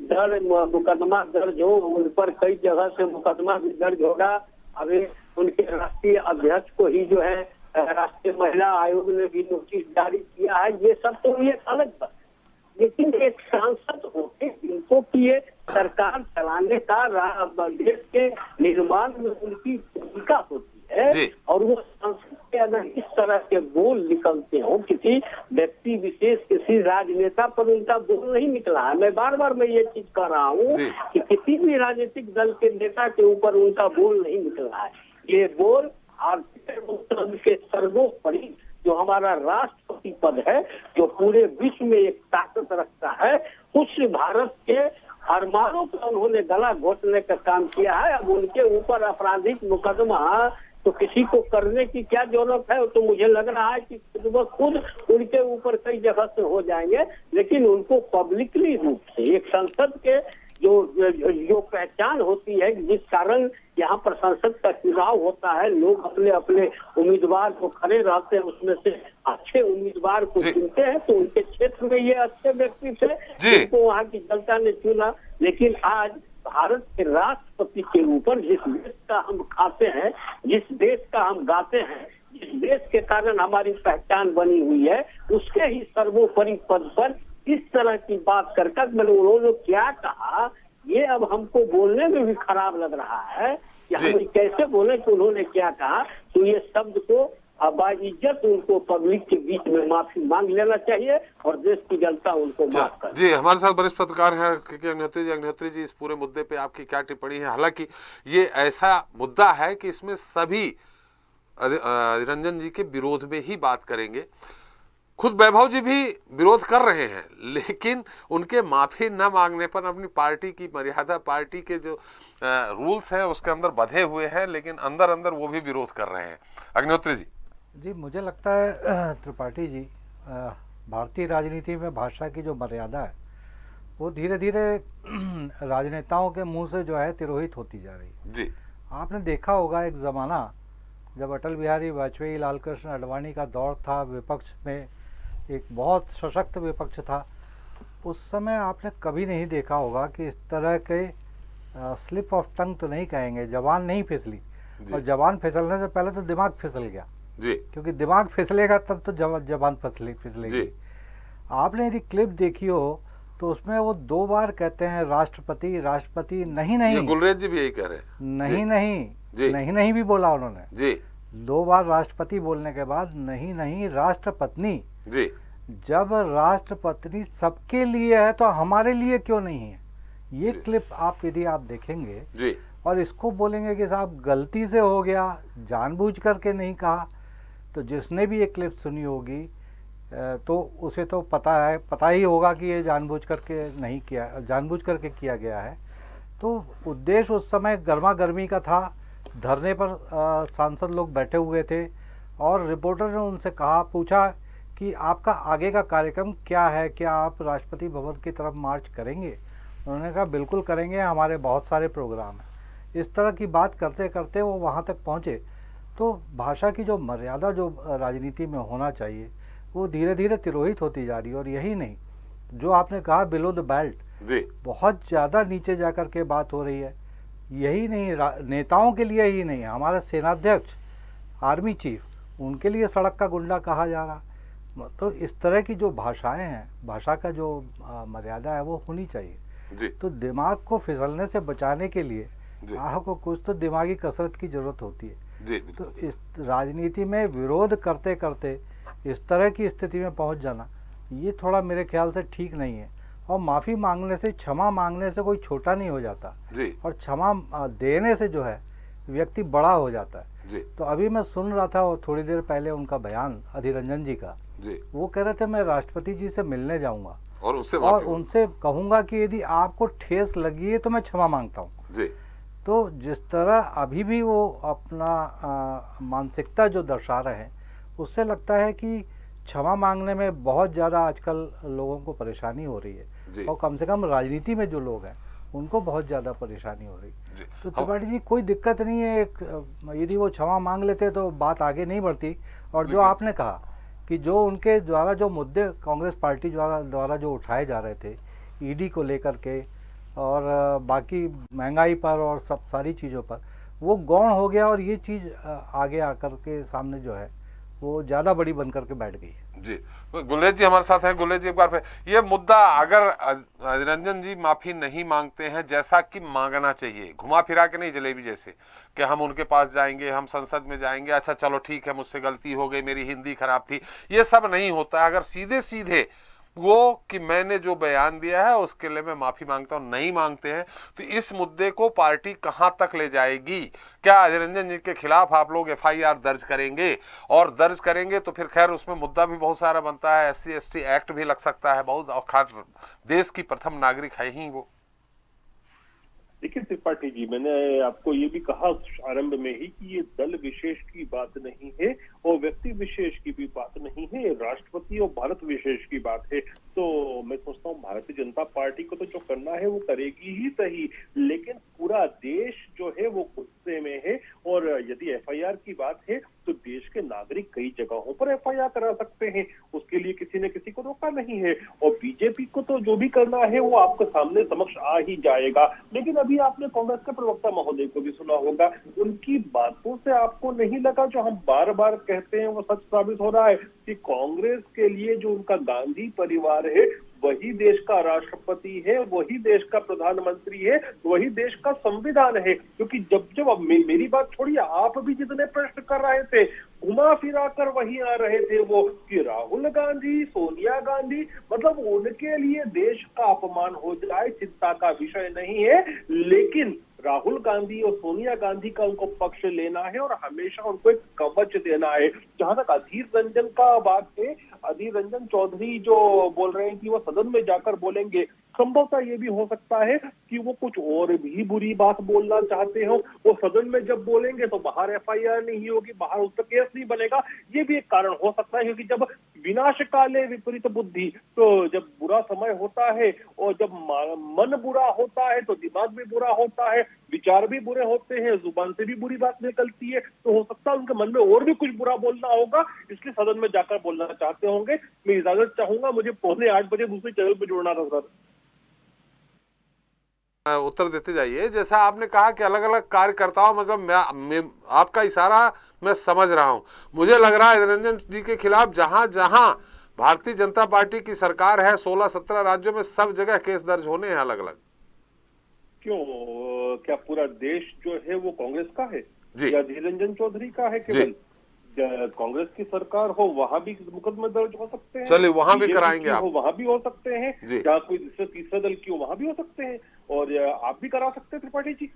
L: मुकदमा दर्ज हो, उन पर कई जगह से मुकदमा भी दर्ज होगा। अभी उनके राष्ट्रीय अध्यक्ष को ही जो है राष्ट्रीय महिला आयोग ने भी नोटिस जारी किया है। ये सब तो ये अलग बात, लेकिन एक सांसद होते इनको कि ये सरकार चलाने का देश के निर्माण में उनकी भूमिका होती है, और वो सांसद के अगर इस तरह के बोल निकलते हो, किसी व्यक्ति विशेष, किसी राजनेता पर उनका बोल नहीं निकला है। मैं बार बार ये चीज कह रहा हूँ कि किसी भी राजनीतिक दल के नेता के ऊपर उनका बोल नहीं निकला है। ये बोल आर्थिक के सर्वोपरि जो हमारा राष्ट्रपति पद है, जो पूरे विश्व में एक ताकत रखता है, उस भारत के अरमानों पर उन्होंने गला घोटने का काम किया है। अब उनके ऊपर आपराधिक मुकदमा तो किसी को करने की क्या जरूरत है? तो मुझे लग रहा है कि वो खुद उनके ऊपर कई जगह से हो जाएंगे, लेकिन उनको पब्लिकली रूप से एक संसद के जो पहचान होती है, जिस कारण यहाँ पर संसद का चुनाव होता है, लोग अपने अपने उम्मीदवार को खड़े रहते हैं, उसमें से अच्छे उम्मीदवार को चुनते हैं। तो उनके क्षेत्र में ये अच्छे व्यक्ति थे जिनको वहाँ की जनता ने चुना। लेकिन आज भारत के राष्ट्रपति के ऊपर जिस देश का हम खाते हैं, जिस देश का हम गाते हैं, जिस देश के कारण हमारी पहचान बनी हुई है, उसके ही सर्वोपरि पद पर इस तरह की बात करके मैंने उन्होंने क्या कहा, ये अब हमको बोलने में भी खराब लग रहा है कि हम कैसे बोले कि उन्होंने क्या कहा। तो ये शब्द को बाइज्जत उनको पब्लिक के बीच में माफी मांग लेना चाहिए और देश की जनता उनको माफ कर।
H: जी, हमारे साथ वरिष्ठ पत्रकार हैं अग्निहोत्री जी। अग्निहोत्री जी, इस पूरे मुद्दे पे आपकी क्या टिप्पणी है? हालांकि ये ऐसा मुद्दा है कि इसमें सभी रंजन जी के विरोध में ही बात करेंगे। खुद वैभव जी भी विरोध कर रहे हैं, लेकिन उनके माफी न मांगने पर अपनी पार्टी की मर्यादा, पार्टी के जो रूल्स हैं उसके अंदर बंधे हुए हैं, लेकिन अंदर अंदर वो भी विरोध कर रहे हैं। अग्निहोत्री जी।
M: मुझे लगता है त्रिपाठी जी, भारतीय राजनीति में भाषा की जो मर्यादा है वो धीरे धीरे राजनेताओं के मुंह से जो है तिरोहित होती जा रही है।
H: जी,
M: आपने देखा होगा एक ज़माना जब अटल बिहारी वाजपेयी, लाल कृष्ण आडवाणी का दौर था, विपक्ष में एक बहुत सशक्त विपक्ष था, उस समय आपने कभी नहीं देखा होगा कि इस तरह के स्लिप ऑफ टंग तो नहीं कहेंगे, जबान नहीं फिसली। और जबान फिसलने से पहले तो दिमाग फिसल गया
H: जी,
M: क्योंकि दिमाग फिसलेगा तब तो जबान फिसलेगी। आपने यदि क्लिप देखी हो तो उसमें वो 2 बार कहते हैं राष्ट्रपति राष्ट्रपति। नहीं,
H: गुलरेज जी भी यही कह रहे हैं।
M: नहीं भी बोला उन्होंने
H: जी।
M: 2 बार राष्ट्रपति बोलने के बाद नहीं राष्ट्रपत्नी
H: जी।
M: जब राष्ट्रपत्नी सबके लिए है तो हमारे लिए क्यों नहीं है? ये क्लिप आप यदि आप देखेंगे
H: जी, और
M: इसको बोलेंगे कि साहब गलती से हो गया, जानबूझ करके नहीं कहा, तो जिसने भी ये क्लिप सुनी होगी तो उसे तो पता ही होगा कि ये जानबूझ करके नहीं किया, जानबूझ करके किया गया है। तो उद्देश्य उस समय गर्मा गर्मी का था, धरने पर सांसद लोग बैठे हुए थे और रिपोर्टर ने उनसे पूछा कि आपका आगे का कार्यक्रम क्या है, क्या आप राष्ट्रपति भवन की तरफ मार्च करेंगे? उन्होंने कहा बिल्कुल करेंगे, हमारे बहुत सारे प्रोग्राम हैं। इस तरह की बात करते करते वो वहाँ तक पहुँचे। तो भाषा की जो मर्यादा जो राजनीति में होना चाहिए वो धीरे धीरे तिरोहित होती जा रही है। और यही नहीं, जो आपने कहा बिलो द बेल्ट, बहुत ज़्यादा नीचे जाकर के बात हो रही है। यही नहीं, नेताओं के लिए ही नहीं, हमारा सेनाध्यक्ष, आर्मी चीफ, उनके लिए सड़क का गुंडा कहा जा रहा। तो इस तरह की जो भाषाएं हैं, भाषा का जो मर्यादा है वो होनी चाहिए। तो दिमाग को फिसलने से बचाने के लिए आपको कुछ तो दिमागी कसरत की जरूरत होती है। तो इस राजनीति में विरोध करते करते इस तरह की स्थिति में पहुंच जाना, ये थोड़ा मेरे ख्याल से ठीक नहीं है। और माफ़ी मांगने से, क्षमा मांगने से कोई छोटा नहीं हो जाता, और क्षमा देने से जो है व्यक्ति बड़ा हो जाता है। तो अभी मैं सुन रहा था और थोड़ी देर पहले उनका बयान अधीर रंजन जी का, वो कह रहे थे मैं राष्ट्रपति जी से मिलने जाऊंगा और उनसे कहूंगा कि यदि आपको ठेस लगी है तो मैं क्षमा मांगता हूँ। तो जिस तरह अभी भी वो अपना मानसिकता जो दर्शा रहे हैं, उससे लगता है कि क्षमा मांगने में बहुत ज़्यादा आजकल लोगों को परेशानी हो रही है। और कम से कम राजनीति में जो लोग हैं उनको बहुत ज़्यादा परेशानी हो रही। तो त्रिपाठी जी कोई दिक्कत नहीं है, यदि वो क्षमा मांग लेते तो बात आगे नहीं बढ़ती। और जो आपने कहा कि जो उनके द्वारा जो मुद्दे कांग्रेस पार्टी द्वारा जो उठाए जा रहे थे ईडी को लेकर के और बाकी महंगाई पर और सब सारी चीज़ों पर, वो गौण हो गया और ये चीज़ आगे आकर के सामने जो है वो ज़्यादा बड़ी बनकर के बैठ गई।
H: जी, गुलेज जी हमारे साथ हैं। गुलेज जी एक बार फिर ये मुद्दा, अगर अधीर रंजन जी माफी नहीं मांगते हैं जैसा कि मांगना चाहिए, घुमा फिरा के नहीं, जलेबी जैसे कि हम उनके पास जाएंगे, हम संसद में जाएंगे, अच्छा चलो ठीक है मुझसे गलती हो गई, मेरी हिंदी खराब थी, ये सब नहीं होता। अगर सीधे सीधे वो कि मैंने जो बयान दिया है उसके लिए मैं माफी मांगता हूं नहीं मांगते हैं, तो इस मुद्दे को पार्टी कहां तक ले जाएगी? क्या अधीर रंजन जी के खिलाफ आप लोग एफआईआर दर्ज करेंगे? और दर्ज करेंगे तो फिर खैर उसमें मुद्दा भी बहुत सारा बनता है, SC/ST एक्ट भी लग सकता है बहुत, और खास देश की प्रथम नागरिक है ही वो।
I: देखिए त्रिपाठी जी, मैंने आपको ये भी कहा आरंभ में ही कि ये दल विशेष की बात नहीं है और व्यक्ति विशेष की भी बात नहीं है, ये राष्ट्रपति और भारत विशेष की बात है। तो मैं सोचता हूँ भारतीय जनता पार्टी को तो जो करना है वो करेगी ही सही, लेकिन पूरा देश जो है वो गुस्से में है। और यदि एफआईआर की बात है तो देश के नागरिक कई जगहों पर एफआईआर करा सकते हैं, उसके लिए किसी ने किसी को रोका नहीं है। और बीजेपी को तो जो भी करना है वो आपके सामने समक्ष आ ही जाएगा। लेकिन अभी आपने कांग्रेस के प्रवक्ता महोदय को भी सुना होगा, उनकी बातों से आपको नहीं लगा जो हम बार बार कहते हैं वो सच साबित हो रहा है कि कांग्रेस के लिए जो उनका गांधी परिवार है वही देश का राष्ट्रपति है, वही देश का प्रधानमंत्री है, वही देश का संविधान है। क्योंकि जब अब मेरी बात छोड़िए, आप भी जितने प्रश्न कर रहे थे घुमा फिरा कर वही आ रहे थे वो कि राहुल गांधी, सोनिया गांधी, मतलब उनके लिए देश का अपमान हो जाए चिंता का विषय नहीं है, लेकिन राहुल गांधी और सोनिया गांधी का उनको पक्ष लेना है और हमेशा उनको एक कवच देना है। जहां तक अधीर रंजन का बात है, अधीर रंजन चौधरी जो बोल रहे हैं कि वो सदन में जाकर बोलेंगे, संभवतः ये भी हो सकता है कि वो कुछ और भी बुरी बात बोलना चाहते हो। वो सदन में जब बोलेंगे तो बाहर एफआईआर नहीं होगी, बाहर उस पर केस नहीं बनेगा, ये भी एक कारण हो सकता है। क्योंकि जब विनाश काले विपरीत बुद्धि, तो जब बुरा समय होता है और जब मन बुरा होता है तो दिमाग भी बुरा होता है, विचार भी बुरे होते हैं, जुबान से भी बुरी बात निकलती है, तो हो सकता है उनके मन में और भी कुछ बुरा बोलना होगा, इसलिए सदन में जाकर बोलना चाहते होंगे। मैं इजाजत चाहूंगा, मुझे 7:45 बजे दूसरे चैनल पर जुड़ना था सर।
H: उत्तर देते जाइए। जैसा आपने कहा कि अलग अलग कार्यकर्ताओं, मतलब मैं आपका इशारा मैं समझ रहा हूं, मुझे लग रहा है रंजन जी के खिलाफ जहां जहां भारतीय जनता पार्टी की सरकार है 16-17 राज्यों में सब जगह केस दर्ज होने हैं अलग अलग।
I: क्यों, क्या पूरा देश जो है वो कांग्रेस का है
H: जी,
I: या अधीर रंजन चौधरी का है? केवल कांग्रेस की सरकार हो वहां भी मुकदमे दर्ज हो सकते हैं,
H: चलिए वहां भी कराएंगे आप,
I: वहां भी हो सकते हैं, जहाँ कोई तीसरा दल की हो वहां भी हो सकते हैं, और आप भी करा सकते हैं त्रिपाठी जी।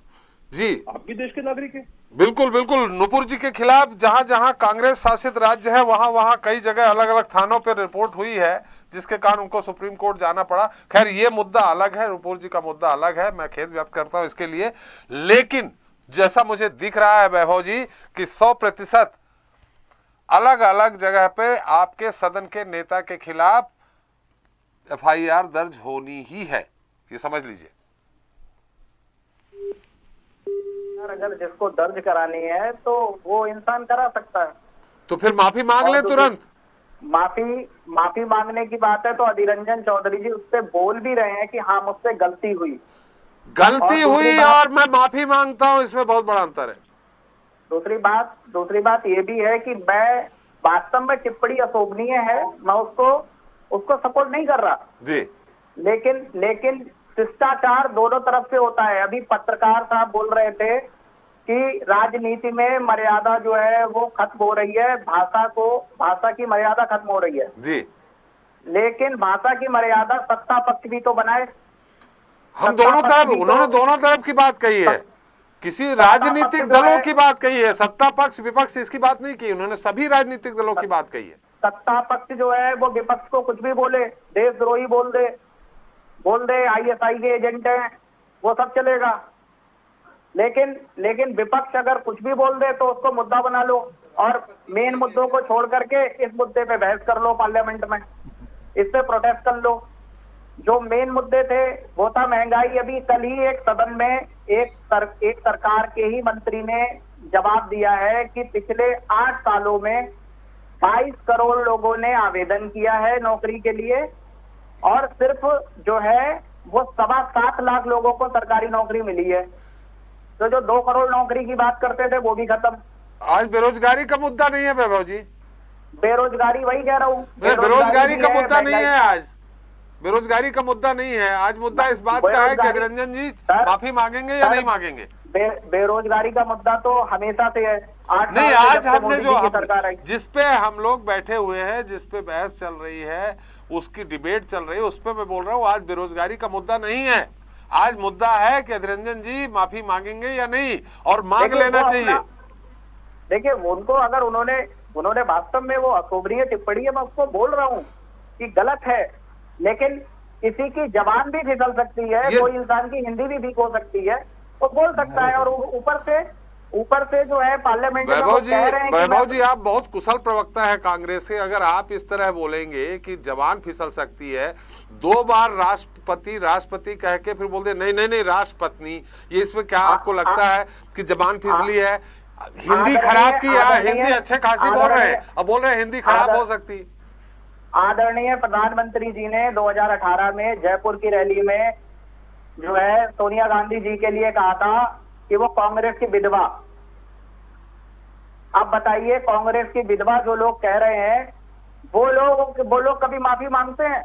H: जी,
I: आप भी देश के नागरिक हैं।
H: बिल्कुल बिल्कुल। नुपुर जी के खिलाफ जहां जहां कांग्रेस शासित राज्य है वहां वहां कई जगह अलग अलग थानों पर रिपोर्ट हुई है, जिसके कारण उनको सुप्रीम कोर्ट जाना पड़ा। खैर ये मुद्दा अलग है, नुपुर जी का मुद्दा अलग है, मैं खेद व्यक्त करता हूं इसके लिए। लेकिन जैसा मुझे दिख रहा है वैभव जी कि 100% अलग अलग जगह पे आपके सदन के नेता के खिलाफ एफआईआर दर्ज होनी ही है, ये समझ लीजिए।
K: अगर जिसको दर्ज करानी है तो वो इंसान करा सकता है,
H: तो फिर माफी मांग ले तुरंत।
K: माफी मांगने की बात है तो अधीर रंजन चौधरी जी उससे बोल भी रहे हैं कि हाँ मुझसे गलती हुई
H: और मैं माफी मांगता हूं, इसमें बहुत बड़ा अंतर है।
K: दूसरी बात ये भी है कि मैं वास्तव में टिप्पणी अशोभनीय है, मैं उसको सपोर्ट नहीं कर रहा
H: जी,
K: लेकिन शिष्टाचार दोनों तरफ से होता है। अभी पत्रकार साहब बोल रहे थे कि राजनीति में मर्यादा जो है वो खत्म हो रही है, भाषा की मर्यादा खत्म हो रही है
H: जी,
K: लेकिन भाषा की मर्यादा सत्ता पक्ष भी तो बनाए।
H: हम दोनों तरफ, उन्होंने दोनों तरफ की बात कही है, किसी राजनीतिक दलों की बात कही है, सत्ता पक्ष विपक्ष इसकी बात नहीं की, उन्होंने सभी राजनीतिक दलों की बात कही है।
K: सत्ता पक्ष जो है वो विपक्ष को कुछ भी बोले, देशद्रोही बोल दे आईएसआई के एजेंट हैं, वो सब चलेगा, लेकिन विपक्ष अगर कुछ भी बोल दे तो उसको मुद्दा बना लो और मेन मुद्दों को छोड़ करके इस मुद्दे पे बहस कर लो पार्लियामेंट में, इस पे प्रोटेस्ट कर लो। जो मेन मुद्दे थे वो था महंगाई। अभी कल ही एक सदन में एक सरकार के ही मंत्री ने जवाब दिया है कि पिछले 8 सालों में 22 करोड़ लोगों ने आवेदन किया है नौकरी के लिए, और सिर्फ जो है वो 7.25 लाख लोगों को सरकारी नौकरी मिली है। तो जो 2 करोड़ नौकरी की बात करते थे वो भी खत्म।
H: आज बेरोजगारी का मुद्दा नहीं है वैभव जी,
K: बेरोजगारी वही कह रहा हूँ,
H: बेरोजगारी का मुद्दा नहीं है आज, बेरोजगारी का मुद्दा नहीं है आज। मुद्दा इस बात का है कि अधीर रंजन जी माफी मांगेंगे या नहीं मांगेंगे।
K: बेरोजगारी का मुद्दा तो हमेशा से है।
H: नहीं, आज हमने जो जिसपे हम लोग बैठे हुए हैं, जिसपे बहस चल रही है, उसकी डिबेट चल रही है, उस पर मैं बोल रहा हूँ आज बेरोजगारी का मुद्दा नहीं है। आज मुद्दा है कि अधीर रंजन जी माफी मांगेंगे या नहीं, और मांग लेना चाहिए।
K: देखिए उनको अगर उन्होंने वास्तव में वो अशोभनीय टिप्पणी है, मैं उसको बोल रहा हूँ कि गलत है, लेकिन किसी की जबान भी फिसल सकती है, कोई इंसान की हिंदी भी वीक हो सकती है, वो बोल सकता है। और ऊपर से जो है पार्लियामेंट में
H: वैभव जी आप बहुत कुशल प्रवक्ता है कांग्रेस के। अगर आप इस तरह बोलेंगे कि जबान फिसल सकती है, 2 बार राष्ट्रपति कह के फिर बोलते नहीं राष्ट्रपत्नी, ये इसमें क्या आपको लगता है कि जबान फिसली है? हिंदी खराब की या हिंदी अच्छे खासी बोल रहे हैं, अब बोल रहे हैं हिंदी खराब हो सकती।
K: आदरणीय प्रधानमंत्री जी ने 2018 में जयपुर की रैली में जो है सोनिया गांधी जी के लिए कहा था कि वो कांग्रेस की विधवा। अब बताइए, कांग्रेस की विधवा जो लोग कह रहे हैं वो लोग कभी माफी मांगते हैं?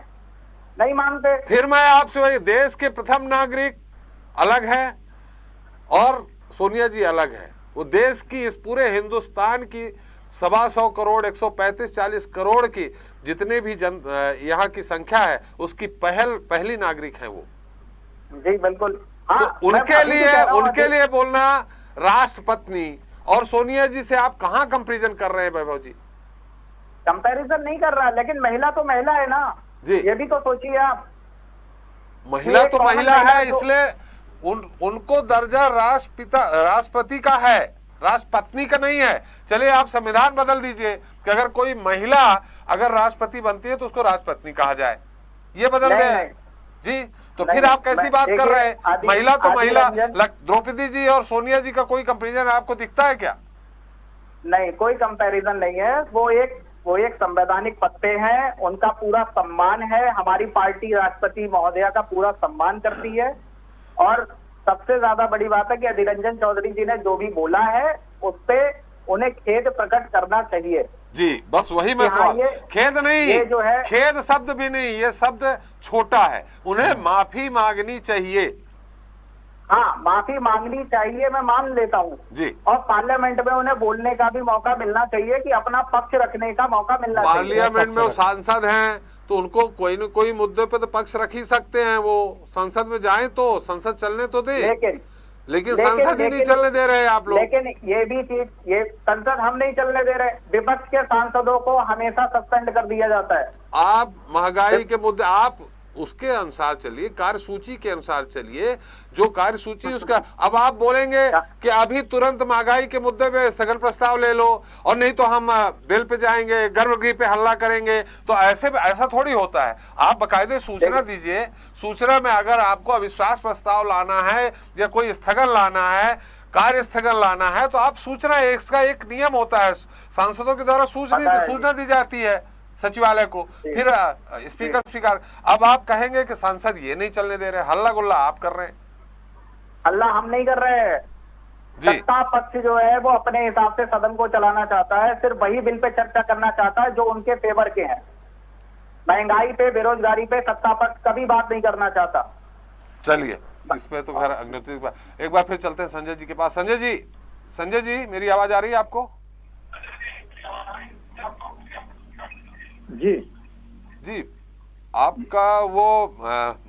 K: नहीं मांगते।
H: फिर मैं आपसे वही, देश के प्रथम नागरिक अलग है और सोनिया जी अलग है। वो देश की, इस पूरे हिंदुस्तान की 125 करोड़ 135-40 करोड़ की जितने भी यहाँ की संख्या है, उसकी पहली नागरिक है वो।
K: जी बिल्कुल।
H: तो उनके लिए बोलना राष्ट्रपत्नी और सोनिया जी से आप कहाँ कंपैरिजन कर रहे हैं वैभव जी?
K: कंपैरिजन नहीं कर रहा, लेकिन महिला तो महिला है ना जी, ये भी तो सोचिए आप।
H: महिला तो महिला है, इसलिए उनको दर्जा राष्ट्रपति का है, राष्ट्रपत्नी का नहीं है। चलिए आप संविधान बदल दीजिए कि अगर कोई महिला अगर राष्ट्रपति बनती है तो उसको राष्ट्रपत्नी कहा जाए, ये बदल दे जी। तो फिर आप कैसी बात कर रहे हैं? महिला तो महिला। द्रौपदी जी और सोनिया जी का कोई कंपैरिजन आपको दिखता है क्या?
K: नहीं, कोई कंपैरिजन नहीं है। वो एक संवैधानिक पद पे हैं, उनका पूरा सम्मान है। हमारी पार्टी राष्ट्रपति महोदया का पूरा सम्मान करती है, और सबसे ज्यादा बड़ी बात है कि अधीर रंजन चौधरी जी ने जो भी बोला है उस पे उन्हें खेद प्रकट करना चाहिए
H: जी। बस वही मैं सवाल, खेद नहीं, ये जो है खेद शब्द भी नहीं, ये शब्द छोटा है, उन्हें माफी मांगनी चाहिए।
K: हाँ, माफी मांगनी चाहिए, मैं मान लेता हूँ जी। और पार्लियामेंट में उन्हें बोलने का भी मौका मिलना चाहिए, कि अपना पक्ष रखने का मौका मिलना चाहिए।
H: पार्लियामेंट में वो सांसद हैं तो उनको कोई न कोई मुद्दे पे तो पक्ष रख ही सकते हैं। वो संसद में जाएं तो संसद चलने तो दे, लेकिन संसद ही नहीं चलने दे रहे आप लोग।
K: लेकिन ये भी चीज, ये संसद हम नहीं चलने दे रहे, विपक्ष के सांसदों को हमेशा सस्पेंड कर दिया जाता है।
H: आप महंगाई के मुद्दे, आप उसके अनुसार चलिए, कार्यसूची के अनुसार चलिए, जो कार्यसूची उसका। अब आप बोलेंगे कि अभी तुरंत महंगाई के मुद्दे पे स्थगन प्रस्ताव ले लो, और नहीं तो हम बिल पे जाएंगे, गर्भगृह पे हल्ला करेंगे, तो ऐसा थोड़ी होता है। आप बाकायदे सूचना दीजिए, सूचना में अगर आपको अविश्वास प्रस्ताव लाना है या कोई स्थगन लाना है, कार्य स्थगन लाना है, तो आप सूचना, इसका एक नियम होता है, सांसदों के द्वारा सूचना दी जाती है सचिवालय को, फिर स्पीकर स्वीकार। अब आप कहेंगे कि सांसद ये नहीं चलने दे रहे, हल्ला गुल्ला आप कर रहे हैं।
K: हल्ला हम नहीं कर रहे हैं, सत्ता पक्ष जो है वो अपने हिसाब से सदन को चलाना चाहता है, सिर्फ वही बिल पे चर्चा करना चाहता है जो उनके फेवर के हैं। महंगाई पे, बेरोजगारी पे सत्ता पक्ष कभी बात नहीं करना चाहता।
H: चलिए, इस पे तो खैर अग्निहोत्री, एक बार फिर चलते हैं संजय जी के पास। संजय जी मेरी आवाज आ रही है आपको? जी, आपका वो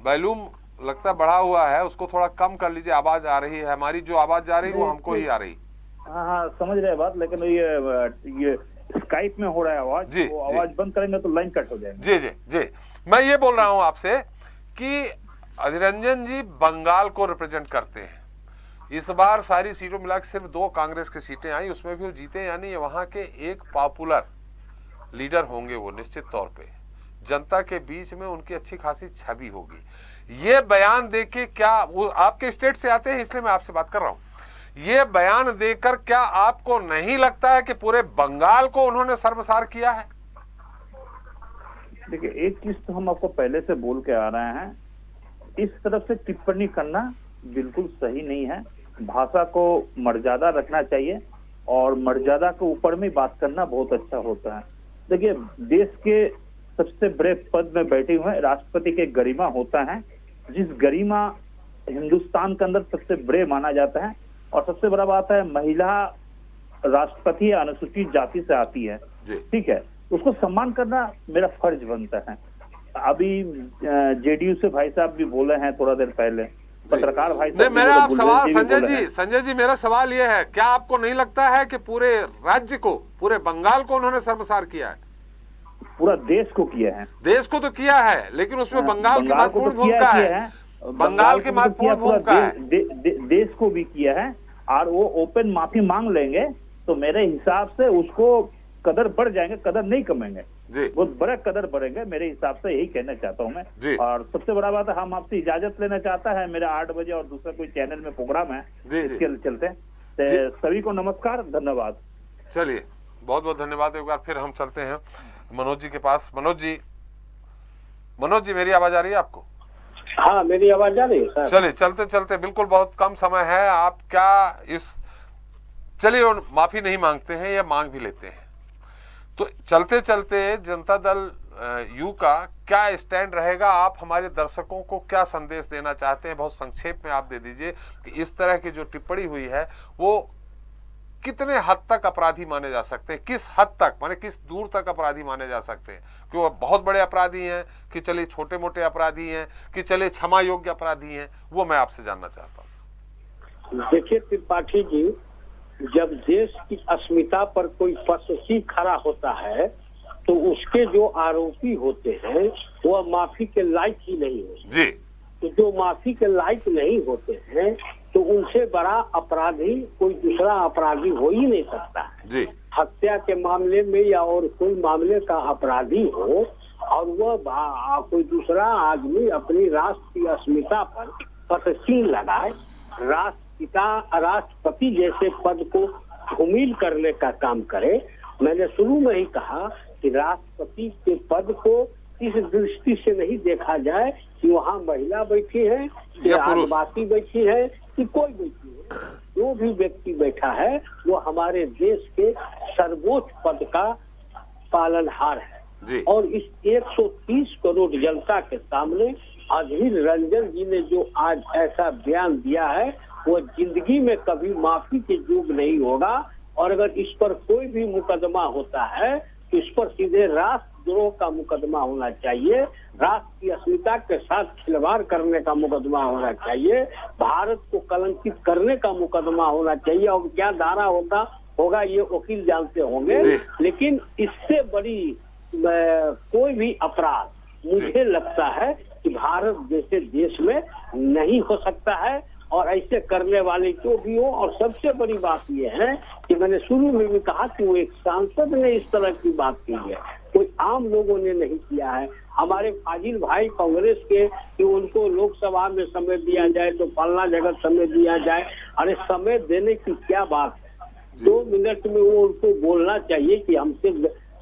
H: वॉल्यूम लगता बढ़ा हुआ है, उसको थोड़ा कम कर लीजिए, आवाज आ रही है। हमारी जो आवाज जा रही है वो हमको ही आ रही।
J: हाँ, समझ रहे बात, लेकिन ये स्काइप में हो रहा है आवाज,
H: जी,
J: वो आवाज बंद करेंगे तो लाइन कट हो जाएगी।
H: जी, मैं ये बोल रहा हूँ आपसे कि अधीर रंजन जी बंगाल को रिप्रेजेंट करते हैं। इस बार सारी सीटों मिलाकर सिर्फ 2 कांग्रेस की सीटें आई, उसमें भी वो जीते, यानी वहां के एक पॉपुलर लीडर होंगे वो निश्चित तौर पे। जनता के बीच में उनकी अच्छी खासी छवि होगी। ये बयान देके क्या, वो आपके स्टेट से आते हैं इसलिए मैं आपसे बात कर रहा हूं, ये बयान देकर क्या आपको नहीं लगता है कि पूरे बंगाल को उन्होंने शर्मसार किया है?
J: देखिए, एक चीज तो हम आपको पहले से बोल के आ रहे हैं, इस तरफ से टिप्पणी करना बिल्कुल सही नहीं है। भाषा को मर्यादा रखना चाहिए और मर्यादा के ऊपर में बात करना बहुत अच्छा होता है। देखिए, देश के सबसे बड़े पद में बैठे हुए राष्ट्रपति के गरिमा होता है, जिस गरिमा हिंदुस्तान के अंदर सबसे बड़े माना जाता है। और सबसे बड़ा बात है, महिला राष्ट्रपति अनुसूचित जाति से आती है, ठीक है, उसको सम्मान करना मेरा फर्ज बनता है। अभी जेडीयू से भाई साहब भी बोले हैं थोड़ा देर पहले, पत्रकार भाई साहब।
H: मेरा आप सवाल संजय जी मेरा सवाल यह है, क्या आपको नहीं लगता है कि पूरे राज्य को, पूरे बंगाल को उन्होंने शर्मसार किया है?
J: पूरा देश को किया है।
H: देश को तो किया है, लेकिन उसमें बंगाल की महत्वपूर्ण भूमिका है। बंगाल की महत्वपूर्ण भूमिका है,
J: देश को भी किया है। और वो ओपन माफी मांग लेंगे तो मेरे हिसाब से उसको कदर बढ़ जाएंगे, कदर नहीं कमेंगे, बहुत बड़ा कदर बढ़ेंगे मेरे हिसाब से, यही कहना चाहता हूं मैं। और सबसे बड़ा बात है, हम आपसे इजाजत लेना चाहता है, मेरा 8 बजे और दूसरा कोई चैनल में प्रोग्राम है, इसके चलते सभी को नमस्कार, धन्यवाद।
H: चलिए, बहुत बहुत धन्यवाद। एक बार फिर हम चलते हैं मनोज जी के पास। मनोज जी मेरी आवाज आ रही है आपको?
L: हाँ, मेरी आवाज आ रही है सर।
H: चलिए, चलते चलते, बिल्कुल बहुत कम समय है, आप क्या इस, चलिए माफी नहीं मांगते हैं या मांग भी लेते हैं, तो चलते चलते जनता दल यू का क्या स्टैंड रहेगा? आप हमारे दर्शकों को क्या संदेश देना चाहते हैं? बहुत संक्षेप में आप दे दीजिए कि इस तरह की जो टिप्पणी हुई है वो कितने हद तक अपराधी माने जा सकते हैं, किस हद तक, माने किस दूर तक अपराधी माने जा सकते हैं, कि वो बहुत बड़े अपराधी हैं, कि चलिए छोटे मोटे अपराधी हैं, कि चलिए क्षमा योग्य अपराधी हैं, वो मैं आपसे जानना चाहता हूँ।
L: देखिए त्रिपाठी जी, जब देश की अस्मिता पर कोई पक्षी खड़ा होता है तो उसके जो आरोपी होते हैं वह माफी के लायक ही नहीं होते
H: जी।
L: तो जो माफी के लायक नहीं होते हैं तो उनसे बड़ा अपराधी कोई दूसरा अपराधी हो ही नहीं सकता
H: जी।
L: हत्या के मामले में या और कोई मामले का अपराधी हो और वह कोई दूसरा आदमी अपनी राष्ट्र की अस्मिता पर पक्षी लगाए, राष्ट्रपति जैसे पद को धूमिल करने का काम करे। मैंने शुरू में ही कहा कि राष्ट्रपति के पद को इस दृष्टि से नहीं देखा जाए कि वहाँ महिला बैठी है कि आदिवासी बैठी है कि कोई बैठी है, जो भी व्यक्ति बैठा है वो हमारे देश के सर्वोच्च पद का पालनहार है। और इस 130 करोड़ जनता के सामने अधीर रंजन जी ने जो आज ऐसा बयान दिया है वो जिंदगी में कभी माफी के योग नहीं होगा। और अगर इस पर कोई भी मुकदमा होता है तो इस पर सीधे राष्ट्रद्रोह का मुकदमा होना चाहिए, राष्ट्र की अस्मिता के साथ खिलवाड़ करने का मुकदमा होना चाहिए, भारत को कलंकित करने का मुकदमा होना चाहिए। और क्या धारा होगा ये वकील जानते होंगे, लेकिन इससे बड़ी कोई भी अपराध मुझे लगता है कि भारत जैसे देश में नहीं हो सकता है। और ऐसे करने वाले जो भी हो, और सबसे बड़ी बात यह है कि मैंने शुरू में भी कहा कि वो एक सांसद ने इस तरह की बात की है, कोई आम लोगों ने नहीं किया है। हमारे फाजिल भाई कांग्रेस के कि उनको लोकसभा में समय दिया जाए तो फलना जगह समय दिया जाए, अरे समय देने की क्या बात है, 2 मिनट में वो उनको बोलना चाहिए कि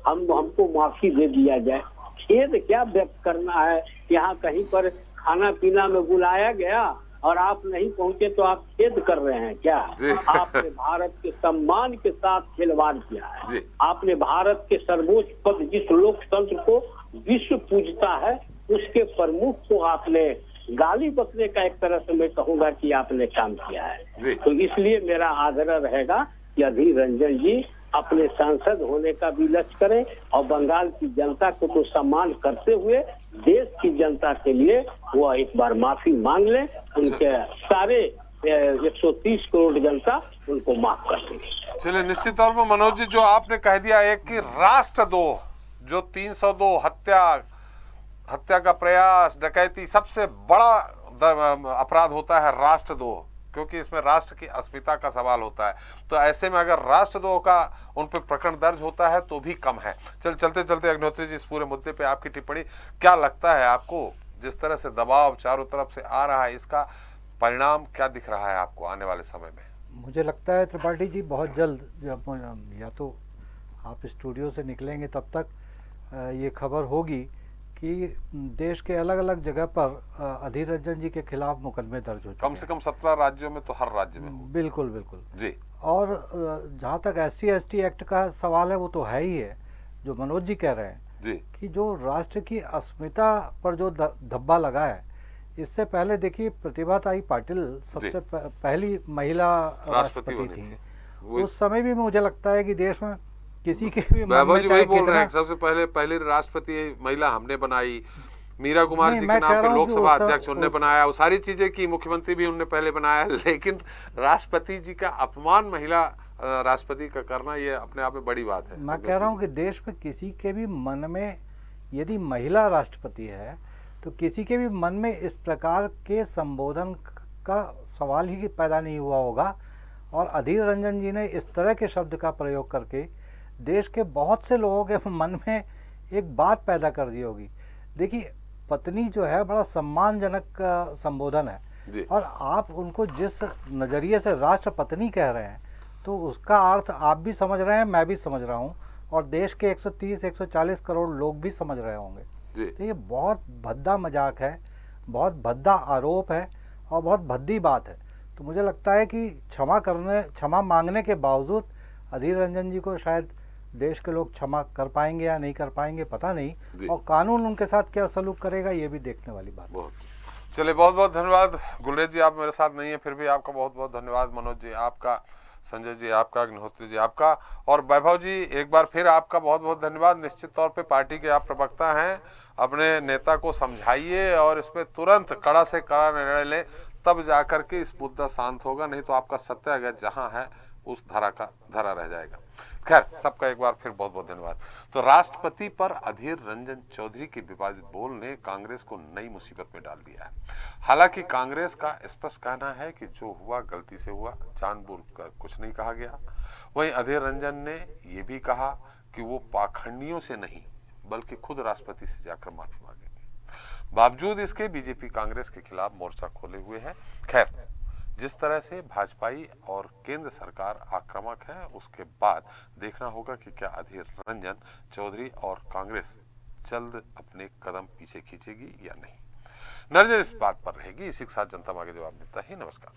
L: हमको माफी दे दिया जाए। खेद क्या व्यक्त करना है, यहाँ कहीं पर खाना पीना में बुलाया गया और आप नहीं पहुंचे तो आप खेद कर रहे हैं क्या? आपने भारत के सम्मान के साथ खिलवाड़ किया है। आपने भारत के सर्वोच्च पद, जिस लोकतंत्र को विश्व पूजता है, उसके प्रमुख को आपने गाली बकने का एक तरह से मैं कहूंगा कि आपने काम किया है। तो इसलिए मेरा आग्रह रहेगा कि अधीर रंजन जी अपने सांसद होने का भी लक्ष्य करें और बंगाल की जनता को तो सम्मान करते हुए देश की जनता के लिए वो एक बार माफी मांग लें। उनके सारे 130 करोड़ जनता उनको माफ कर देंगे।
H: चलिए, निश्चित तौर पर मनोज जी, जो आपने कह दिया एक कि राष्ट्रद्रोह, जो 302 हत्या का प्रयास, डकैती, सबसे बड़ा अपराध होता है राष्ट्रद्रोह, क्योंकि इसमें राष्ट्र की अस्मिता का सवाल होता है। तो ऐसे में अगर राष्ट्रद्रोह का उन पर प्रकरण दर्ज होता है तो भी कम है। चलते चलते अग्निहोत्री जी, इस पूरे मुद्दे पे आपकी टिप्पणी, क्या लगता है आपको जिस तरह से दबाव चारों तरफ से आ रहा है, इसका परिणाम क्या दिख रहा है आपको आने वाले समय में?
M: मुझे लगता है त्रिपाठी जी बहुत जल्द, जब या तो आप स्टूडियो से निकलेंगे तब तक ये खबर होगी कि देश के अलग अलग जगह पर अधीर रंजन जी के खिलाफ मुकदमे दर्ज हो चुके हैं।
H: कम से कम 17 राज्यों में तो हर राज्य में होगा।
M: बिल्कुल बिल्कुल
H: जी।
M: और जहाँ तक SC/ST एक्ट का सवाल है वो तो है ही है, जो मनोज जी कह रहे हैं
H: जी,
M: कि जो राष्ट्र की अस्मिता पर जो धब्बा लगा है, इससे पहले देखिए प्रतिभाताई पाटिल सबसे पहली महिला राष्ट्रपति थी। उस समय भी मुझे लगता है कि देश में किसी के भी
H: वैभव जी वही बोल रहे हैं, सबसे पहले राष्ट्रपति महिला हमने बनाई, मीरा कुमार जी के नाम पे लोकसभा अध्यक्ष उन्होंने बनाया, वो सारी चीजें की, मुख्यमंत्री भी उन्होंने पहले बनाया, लेकिन राष्ट्रपति जी का अपमान महिला राष्ट्रपति का करना ये अपने आप में बड़ी बात है।
M: मैं कह रहा हूँ कि देश में किसी के भी मन में यदि महिला राष्ट्रपति है तो किसी के भी मन में इस प्रकार के संबोधन का सवाल ही पैदा नहीं हुआ होगा। और अधीर रंजन जी ने इस तरह के शब्द का प्रयोग करके देश के बहुत से लोगों के मन में एक बात पैदा कर दी होगी। देखिए, पत्नी जो है बड़ा सम्मानजनक संबोधन है, और आप उनको जिस नज़रिए से राष्ट्रपत्नी कह रहे हैं तो उसका अर्थ आप भी समझ रहे हैं, मैं भी समझ रहा हूँ, और देश के 130-140 करोड़ लोग भी समझ रहे होंगे। तो ये बहुत भद्दा मजाक है, बहुत भद्दा आरोप है और बहुत भद्दी बात है। तो मुझे लगता है कि क्षमा मांगने के बावजूद अधीर रंजन जी को शायद देश के लोग क्षमा कर पाएंगे या नहीं कर पाएंगे पता नहीं, और कानून उनके साथ क्या सलूक करेगा ये भी देखने वाली बात है।
H: चलिए, बहुत बहुत धन्यवाद गुलरेज जी, आप मेरे साथ नहीं है फिर भी आपका बहुत बहुत धन्यवाद। मनोज जी आपका, संजय जी आपका, अग्निहोत्री जी आपका, और वैभव जी एक बार फिर आपका बहुत बहुत धन्यवाद। निश्चित तौर पे पार्टी के आप प्रवक्ता हैं, अपने नेता को समझाइए और इस पे तुरंत कड़ा से कड़ा निर्णय लें, तब जाकर के इस मुद्दा शांत होगा, नहीं तो आपका सत्याग्रह जहां है उस धरा रह जाएगा। खैर, सबका एक बार फिर बहुत बहुत धन्यवाद। तो राष्ट्रपति पर अधीर रंजन चौधरी के विवादित बोल ने कांग्रेस को नई मुसीबत में डाल दिया है। हालांकि कांग्रेस का स्पष्ट कहना है कि जो हुआ गलती से हुआ, जानबूझकर कुछ नहीं कहा गया। वहीं अधीर रंजन ने यह भी कहा कि वो पाखंडियों से नहीं बल्कि खुद राष्ट्रपति से जाकर माफी मांगेंगे। बावजूद इसके बीजेपी कांग्रेस के खिलाफ मोर्चा खोले हुए है। खैर, जिस तरह से भाजपाई और केंद्र सरकार आक्रामक है, उसके बाद देखना होगा कि क्या अधीर रंजन चौधरी और कांग्रेस जल्द अपने कदम पीछे खींचेगी या नहीं। नजर इस बात पर रहेगी। इसी के साथ जनता मांगे जवाब देता ही। नमस्कार।